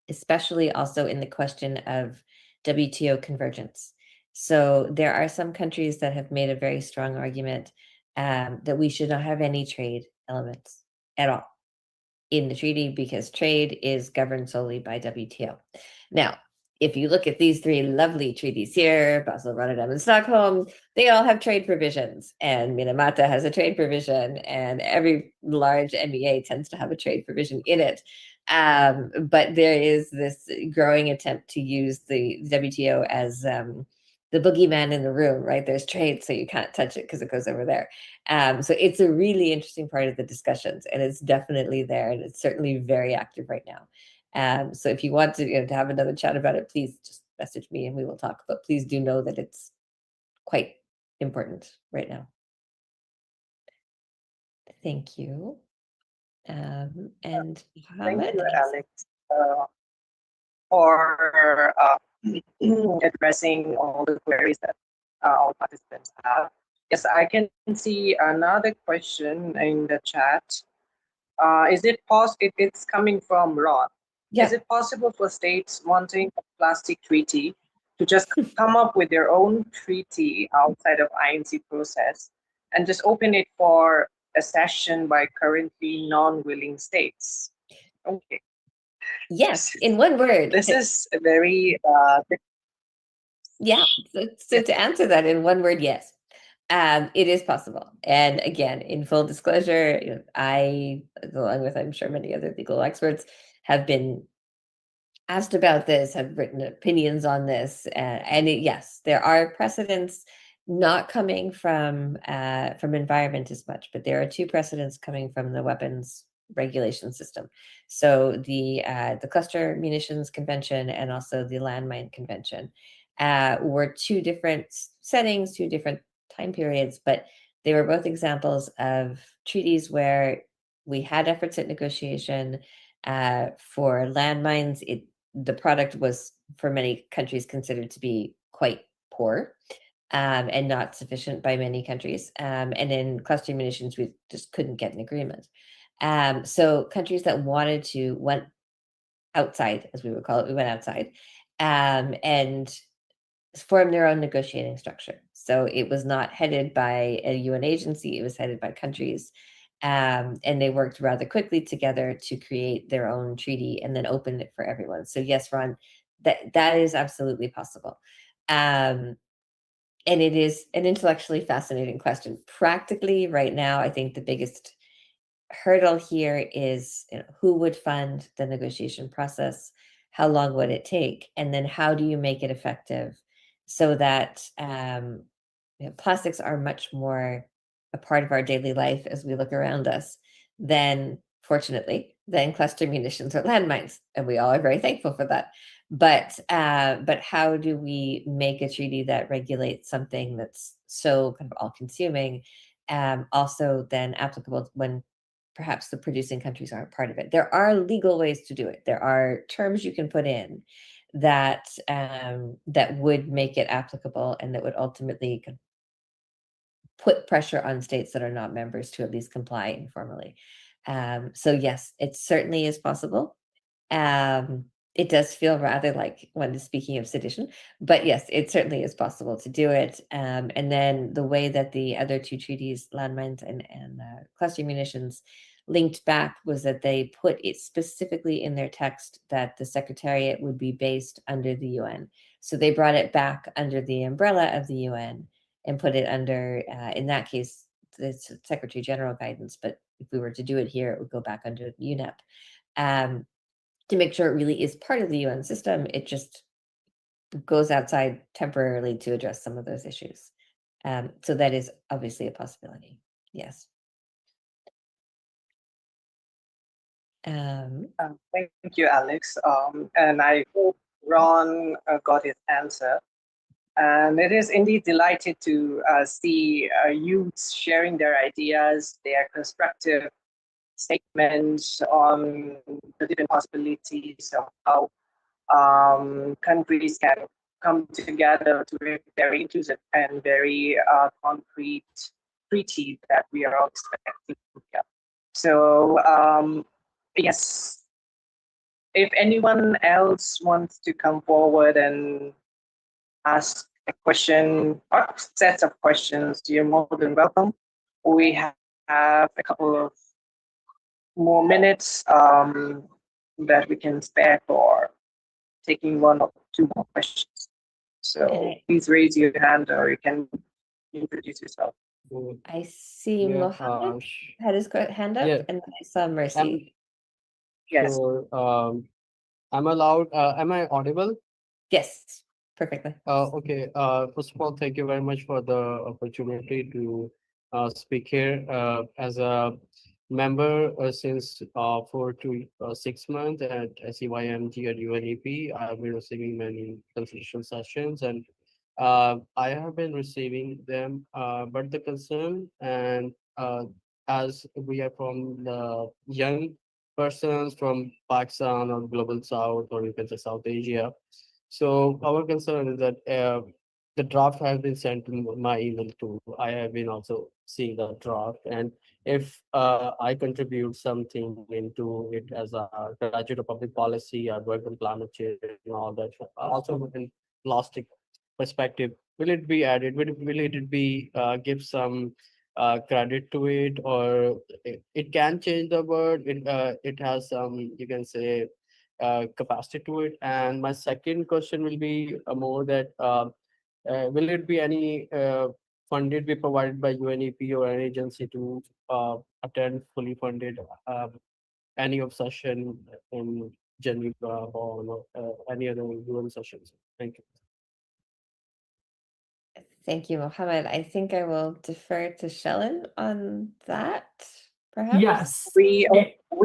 Speaker 1: especially also in the question of WTO convergence. So there are some countries that have made a very strong argument that we should not have any trade elements at all in the treaty because trade is governed solely by WTO. Now, if you look at these three lovely treaties here, Basel, Rotterdam, and Stockholm, they all have trade provisions, and Minamata has a trade provision, and every large MEA tends to have a trade provision in it. But there is this growing attempt to use the WTO as the boogeyman in the room, right? There's trade, so you can't touch it because it goes over there. So it's a really interesting part of the discussions, and it's definitely there, and it's certainly very active right now. So if you want to, to have another chat about it, please just message me and we will talk. But please do know that it's quite important right now. Thank you. And
Speaker 4: Thank
Speaker 1: Mohammed,
Speaker 4: you,
Speaker 1: yes.
Speaker 4: Alex, for addressing all the queries that all participants have. Yes, I can see another question in the chat. Is it possible? It's coming from Ron.
Speaker 1: Yeah.
Speaker 4: Is it possible for states wanting a plastic treaty to just come up with their own treaty outside of INC process and just open it for accession by currently non-willing states? Okay.
Speaker 1: Yes, in one word.
Speaker 4: This is a very
Speaker 1: Yeah. So to answer that in one word, yes. It is possible. And again, in full disclosure, I, along with I'm sure many other legal experts, have been asked about this, have written opinions on this, and yes, there are precedents not coming from environment as much, but there are two precedents coming from the weapons regulation system. So the Cluster Munitions Convention and also the Landmine Convention were two different settings, two different time periods, but they were both examples of treaties where we had efforts at negotiation. For landmines, the product was for many countries considered to be quite poor and not sufficient by many countries. And in cluster munitions, we just couldn't get an agreement. So countries that wanted to went outside, as we would call it, we went outside and formed their own negotiating structure. So it was not headed by a UN agency, it was headed by countries. And they worked rather quickly together to create their own treaty and then open it for everyone. So yes, Ron, that is absolutely possible. And it is an intellectually fascinating question. Practically right now, I think the biggest hurdle here is who would fund the negotiation process, how long would it take, and then how do you make it effective so that plastics are much more a part of our daily life as we look around us than, fortunately, than cluster munitions or landmines, and we all are very thankful for that. But how do we make a treaty that regulates something that's so kind of all-consuming, also then applicable when perhaps the producing countries aren't part of it? There are legal ways to do it. There are terms you can put in that that would make it applicable and that would ultimately put pressure on states that are not members to at least comply informally. So yes, it certainly is possible. It does feel rather like when speaking of sedition, but yes, it certainly is possible to do it. And then the way that the other two treaties, landmines and cluster munitions, linked back was that they put it specifically in their text that the Secretariat would be based under the UN. So they brought it back under the umbrella of the UN and put it under, in that case, the Secretary General guidance. But if we were to do it here, it would go back under UNEP. To make sure it really is part of the UN system, it just goes outside temporarily to address some of those issues. So that is obviously a possibility. Yes.
Speaker 4: thank you, Alex. And I hope Ron got his answer. And it is indeed delighted to see youths sharing their ideas, their constructive statements on the different possibilities of how countries can come together to a very inclusive and very concrete treaty that we are all expecting. Yeah. So yes, if anyone else wants to come forward and ask a question or sets of questions, you're more than welcome. We have a couple of more minutes that we can spare for taking one or two more questions. So
Speaker 1: Okay.
Speaker 4: please raise your hand or you can introduce yourself.
Speaker 1: I see
Speaker 7: Yeah,
Speaker 1: Mohammed had his hand up,
Speaker 7: yeah.
Speaker 1: and I saw Mercy.
Speaker 4: Yes.
Speaker 7: So, I'm allowed, am I audible?
Speaker 1: Yes, perfectly.
Speaker 7: Okay, first of all, thank you very much for the opportunity to speak here. As a member since 4 to 6 months at SEYMG at UNEP, I have been receiving many consultation sessions, and I have been receiving them. But the concern, and as we are from the young persons from Pakistan or Global South, or you can say South Asia, so our concern is that the draft has been sent to my email too. I have been also seeing the draft, and if I contribute something into it as a graduate of public policy, I work on climate change and all that. Also in plastic perspective, will it be added? Will it be give some credit to it, or it can change the word? It has some, you can say, capacity to it. And my second question will be more that will it be any funded be provided by UNEP or an agency to attend fully funded any of session in Geneva or any other UN sessions? Thank you.
Speaker 1: Thank you, Mohammed. I think I will defer to Shellen on that, perhaps.
Speaker 3: Yes.
Speaker 4: We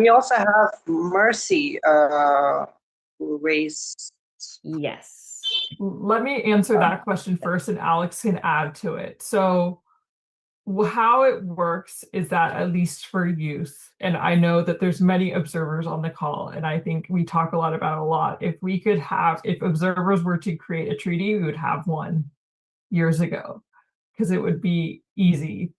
Speaker 4: also have Mercy who raised.
Speaker 1: Yes.
Speaker 3: Let me answer that question first, and Alex can add to it. So how it works is that, at least for youth, and I know that there's many observers on the call, and I think we talk a lot about a lot. If observers were to create a treaty, we would have one years ago, because it would be easy.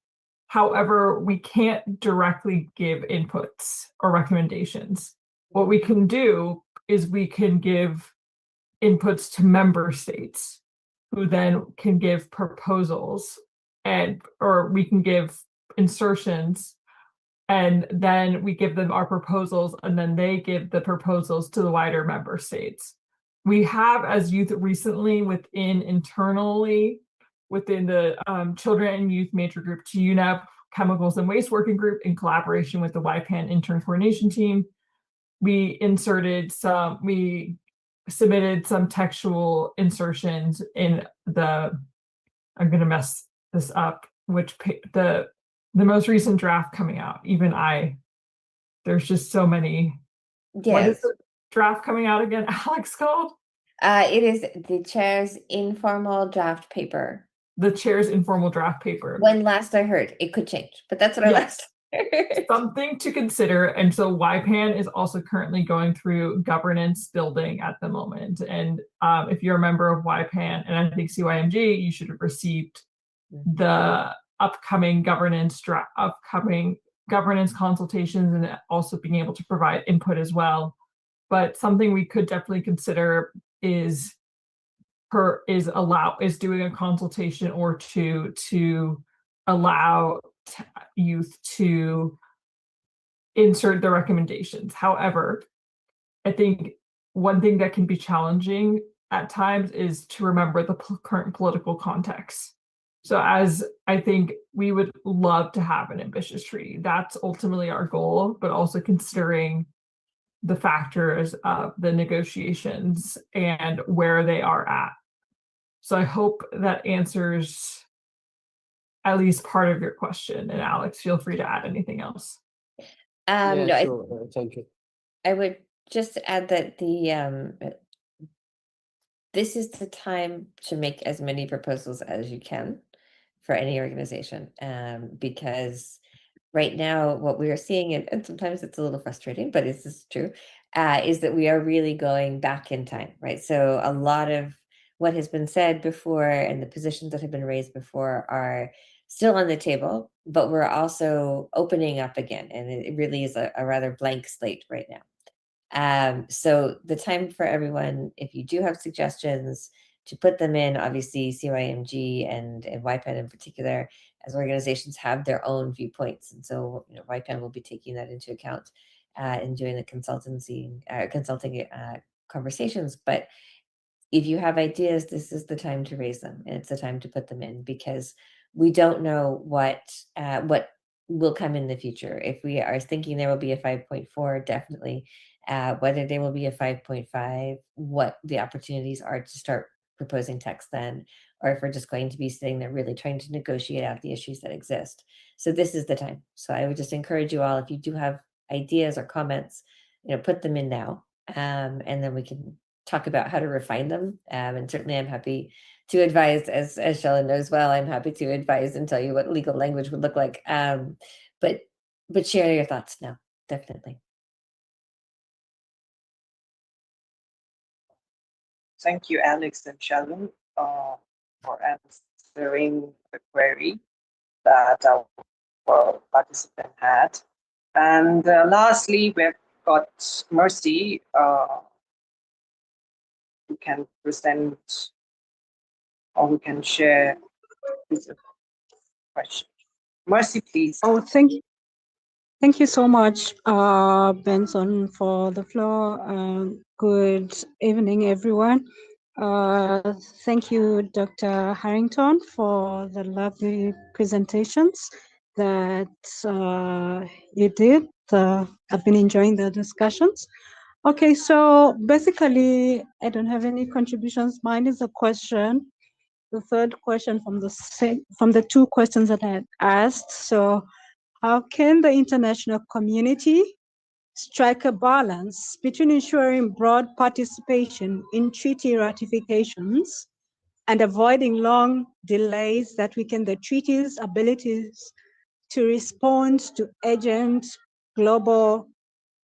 Speaker 3: However, we can't directly give inputs or recommendations. What we can do is we can give inputs to member states, who then can give proposals, or we can give insertions, and then we give them our proposals, and then they give the proposals to the wider member states. We have, as youth, recently internally within the Children and Youth Major Group to UNEP Chemicals and Waste Working Group, in collaboration with the YPAN Intern Coordination Team, we submitted some textual insertions in I'm going to mess this up, the most recent draft coming out. There's just so many.
Speaker 1: Yes.
Speaker 3: What is the draft coming out again, Alex, called?
Speaker 1: It is the chair's informal draft paper.
Speaker 3: The chair's informal draft paper.
Speaker 1: When last I heard, it could change, but that's what I last heard.
Speaker 3: Something to consider. And so YPAN is also currently going through governance building at the moment. And if you're a member of YPAN, and I think CYMG, you should have received the upcoming governance consultations, and also being able to provide input as well. But something we could definitely consider is doing a consultation or two to allow youth to insert the recommendations. However, I think one thing that can be challenging at times is to remember the current political context. So, as I think we would love to have an ambitious treaty, that's ultimately our goal, but also considering the factors of the negotiations and where they are at. So I hope that answers at least part of your question. And Alex, feel free to add anything else.
Speaker 7: Yeah,
Speaker 1: No,
Speaker 7: sure. Thank you.
Speaker 1: I would just add that this is the time to make as many proposals as you can for any organization, because right now what we are seeing, and sometimes it's a little frustrating, but this is true, is that we are really going back in time, right? So a lot of what has been said before and the positions that have been raised before are still on the table, but we're also opening up again, and it really is a rather blank slate right now. So the time for everyone, if you do have suggestions, to put them in. Obviously, CYMG and YPAN in particular, as organizations, have their own viewpoints. And so, YPAN will be taking that into account in doing the consulting conversations. But if you have ideas, this is the time to raise them, and it's the time to put them in, because we don't know what will come in the future. If we are thinking there will be a 5.4, definitely. Whether there will be a 5.5, what the opportunities are to start proposing text then, or if we're just going to be sitting there really trying to negotiate out the issues that exist. So this is the time. So I would just encourage you all, if you do have ideas or comments, put them in now, and then we can talk about how to refine them. And certainly I'm happy to advise, as Shella knows well, I'm happy to advise and tell you what legal language would look like. But share your thoughts now, definitely.
Speaker 4: Thank you, Alex and Sheldon, for answering the query that our participant had. And lastly, we've got Mercy, who can present or who can share his question. Mercy, please.
Speaker 8: Oh, thank you. Thank you so much, Benson, for the floor. Good evening, everyone. Thank you, Dr. Harrington, for the lovely presentations that you did. I've been enjoying the discussions. Okay, so basically, I don't have any contributions. Mine is a question, the third question from the two questions that I had asked. So, how can the international community strike a balance between ensuring broad participation in treaty ratifications and avoiding long delays that weaken the treaty's abilities to respond to urgent global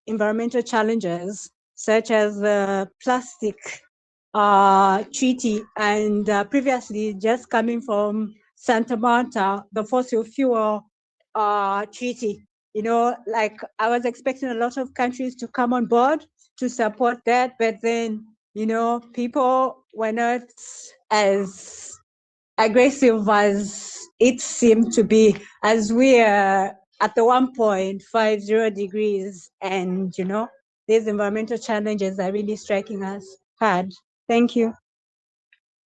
Speaker 8: environmental challenges, such as the plastic treaty, and previously just coming from Santa Marta, the fossil fuel treaty. Like I was expecting a lot of countries to come on board to support that, but then, people were not as aggressive as it seemed to be, as we are at the 1.50 degrees, and these environmental challenges are really striking us hard. Thank you.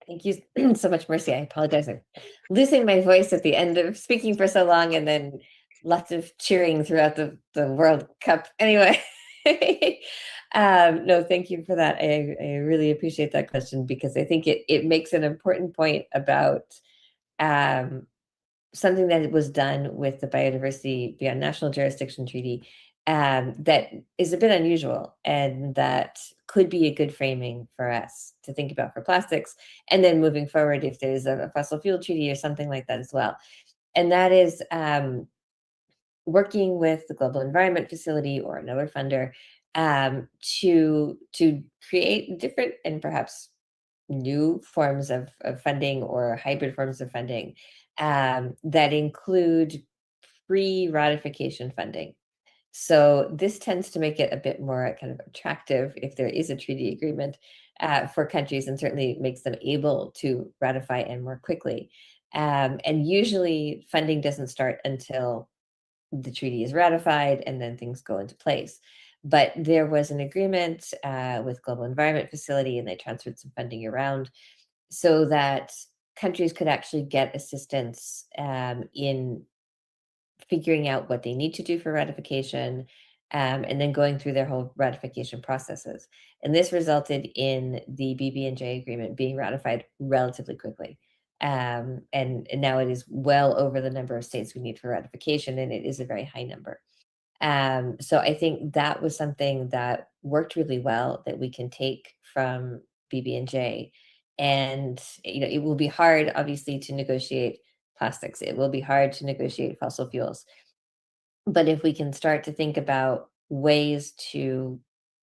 Speaker 1: Thank you so much, Mercy. I apologize. I'm losing my voice at the end of speaking for so long, and then lots of cheering throughout the World Cup. Anyway, no, thank you for that. I really appreciate that question, because I think it makes an important point about something that was done with the Biodiversity Beyond National Jurisdiction Treaty that is a bit unusual, and that could be a good framing for us to think about for plastics, and then moving forward if there's a fossil fuel treaty or something like that as well. And that is working with the Global Environment Facility or another funder to create different and perhaps new forms of funding or hybrid forms of funding that include pre-ratification funding. So this tends to make it a bit more kind of attractive if there is a treaty agreement for countries, and certainly makes them able to ratify and more quickly. And usually funding doesn't start until the treaty is ratified, and then things go into place. But there was an agreement with Global Environment Facility, and they transferred some funding around so that countries could actually get assistance in figuring out what they need to do for ratification, and then going through their whole ratification processes. And this resulted in the BB&J agreement being ratified relatively quickly. And now it is well over the number of states we need for ratification, and it is a very high number. So I think that was something that worked really well that we can take from BB&J. And it will be hard, obviously, to negotiate plastics. It will be hard to negotiate fossil fuels. But if we can start to think about ways to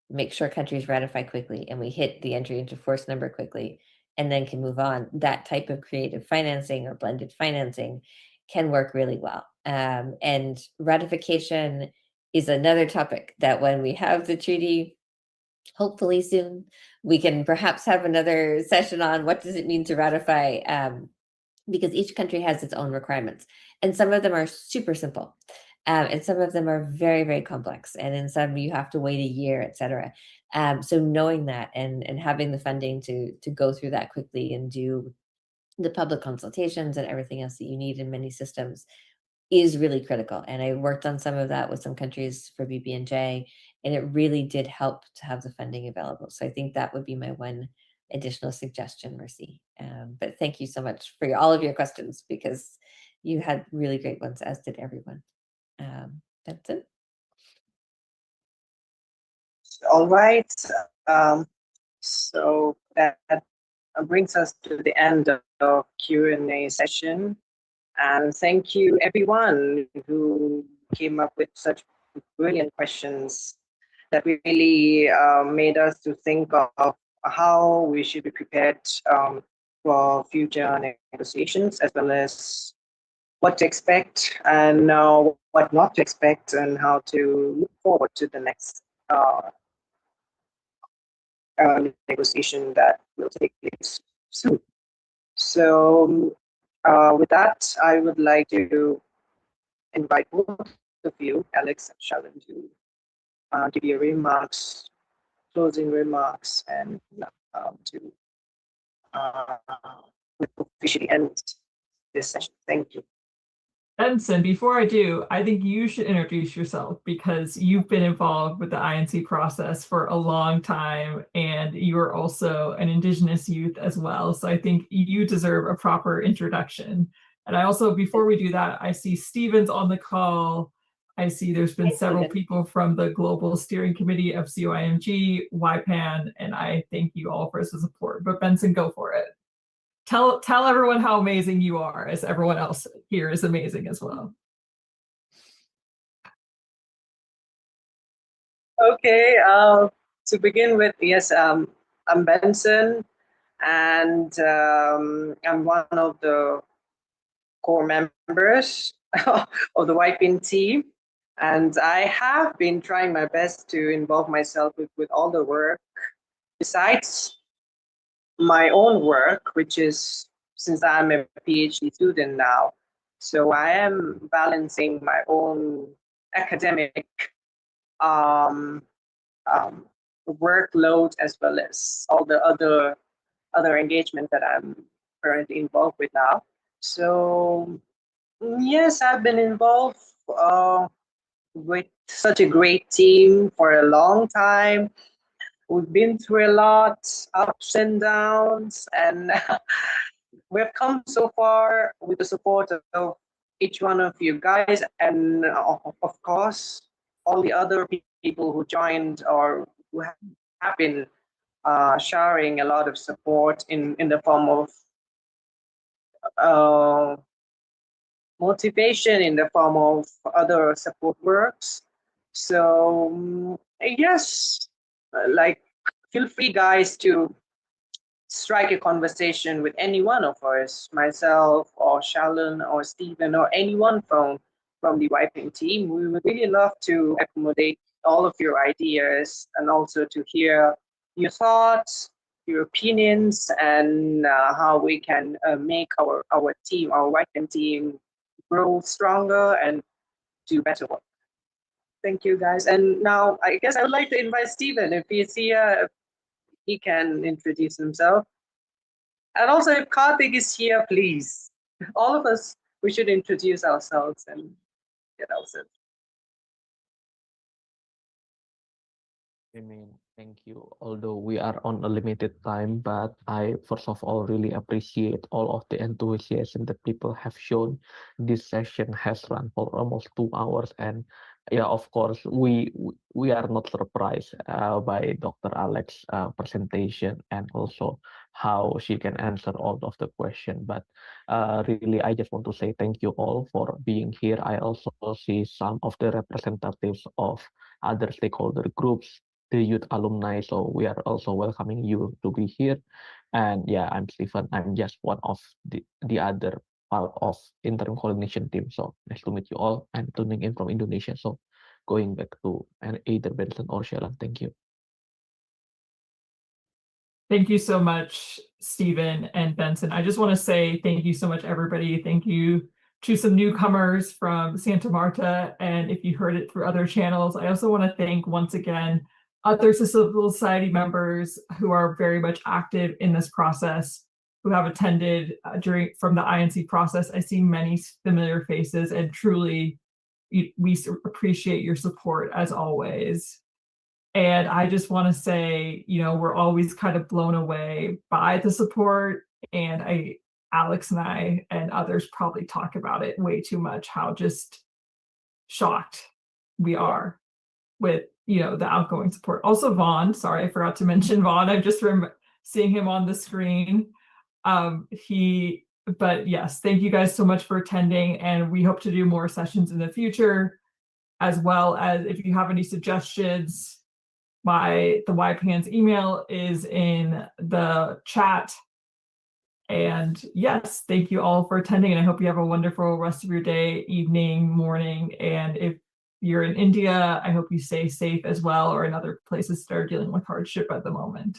Speaker 1: make sure countries ratify quickly, and we hit the entry into force number quickly, and then can move on, that type of creative financing or blended financing can work really well. And ratification is another topic that when we have the treaty, hopefully soon we can perhaps have another session on what does it mean to ratify, because each country has its own requirements, and some of them are super simple, and some of them are very, very complex, and in some you have to wait a year, etc. So knowing that and having the funding to go through that quickly and do the public consultations and everything else that you need in many systems is really critical. And I worked on some of that with some countries for BB&J, and it really did help to have the funding available. So I think that would be my one additional suggestion, Mercy. But thank you so much for all of your questions, because you had really great ones, as did everyone. That's it.
Speaker 4: All right. So that brings us to the end of Q&A session. And thank you everyone who came up with such brilliant questions that really made us to think of how we should be prepared for future negotiations, as well as what to expect and what not to expect, and how to look forward to the next negotiation that will take place soon. So with that, I would like to invite both of you, Alex and Sharon, to give your remarks, closing remarks, and to officially end this session. Thank you.
Speaker 3: Benson, before I do, I think you should introduce yourself, because you've been involved with the INC process for a long time, and you're also an Indigenous youth as well. So I think you deserve a proper introduction. And I also, before we do that, I see Stephen's on the call. I see there's been several people from the Global Steering Committee of COIMG, YPAN, and I thank you all for the support. But Benson, go for it. Tell everyone how amazing you are, as everyone else here is amazing as well.
Speaker 4: Okay, to begin with, yes, I'm Benson, and I'm one of the core members of the YPIN team. And I have been trying my best to involve myself with all the work besides my own work, which is, since I'm a PhD student now, so I am balancing my own academic workload, as well as all the other engagement that I'm currently involved with now. So yes, I've been involved with such a great team for a long time. We've been through a lot, ups and downs, and we've come so far with the support of each one of you guys, and of course, all the other people who joined or who have been showering a lot of support in the form of motivation, in the form of other support works. So yes, like, feel free, guys, to strike a conversation with any one of us, myself or Shalon or Stephen or anyone from the YPIN team. We would really love to accommodate all of your ideas, and also to hear your thoughts, your opinions, and how we can make our team, our YPIN team, grow stronger and do better work. Thank you, guys. And now I guess I would like to invite Stephen, if he's here, he can introduce himself. And also, if Karthik is here, please, all of us, we should introduce ourselves and get ourselves.
Speaker 9: I mean, thank you. Although we are on a limited time, but I first of all really appreciate all of the enthusiasm that people have shown. This session has run for almost 2 hours, and yeah, of course, we are not surprised by Dr. Alex's presentation, and also how she can answer all of the questions. But really, I just want to say thank you all for being here. I also see some of the representatives of other stakeholder groups, the youth alumni. So we are also welcoming you to be here. And yeah, I'm Stephen. I'm just one of the other part of interim coordination team. So nice to meet you all. I'm tuning in from Indonesia. So going back to either Benson or Sheila. Thank you.
Speaker 3: Thank you so much, Stephen and Benson. I just want to say thank you so much, everybody. Thank you to some newcomers from Santa Marta. And if you heard it through other channels, I also want to thank once again other civil society members who are very much active in this process, who have attended from the INC process. I see many familiar faces, and truly we appreciate your support as always. And I just want to say, we're always kind of blown away by the support. And Alex and I and others probably talk about it way too much, how just shocked we are with, the outgoing support. Also Vaughn, sorry, I forgot to mention Vaughn. I'm just seeing him on the screen. But yes, thank you guys so much for attending, and we hope to do more sessions in the future, as well as if you have any suggestions. The YPAN's email is in the chat. And yes, thank you all for attending, and I hope you have a wonderful rest of your day, evening, morning. And if you're in India, I hope you stay safe as well, or in other places that are dealing with hardship at the moment.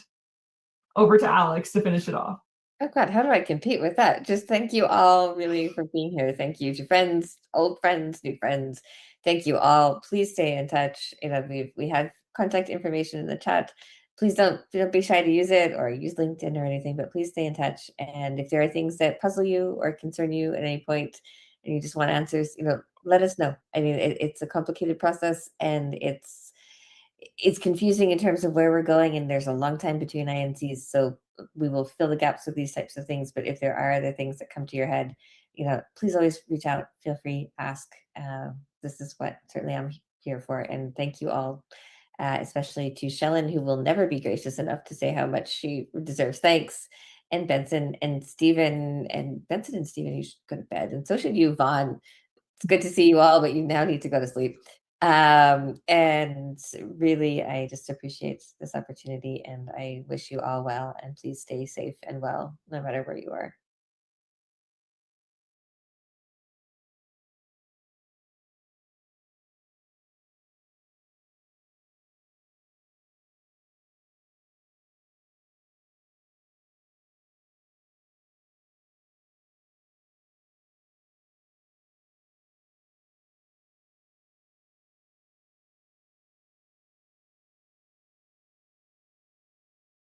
Speaker 3: Over to Alex to finish it off.
Speaker 1: Oh God, how do I compete with that? Just thank you all really for being here. Thank you to friends, old friends, new friends. Thank you all. Please stay in touch. We have contact information in the chat. Please don't be shy to use it or use LinkedIn or anything, but please stay in touch. And if there are things that puzzle you or concern you at any point and you just want answers, let us know. I mean, it's a complicated process, and it's confusing in terms of where we're going, and there's a long time between INCs, so we will fill the gaps with these types of things. But if there are other things that come to your head, please always reach out, feel free, ask. This is what certainly I'm here for. And thank you all, especially to Shellen, who will never be gracious enough to say how much she deserves thanks, and Benson and Stephen. And Benson and Stephen, you should go to bed, and so should you, Vaughn. It's good to see you all, but you now need to go to sleep. And really, I just appreciate this opportunity, and I wish you all well, and please stay safe and well, no matter where you are.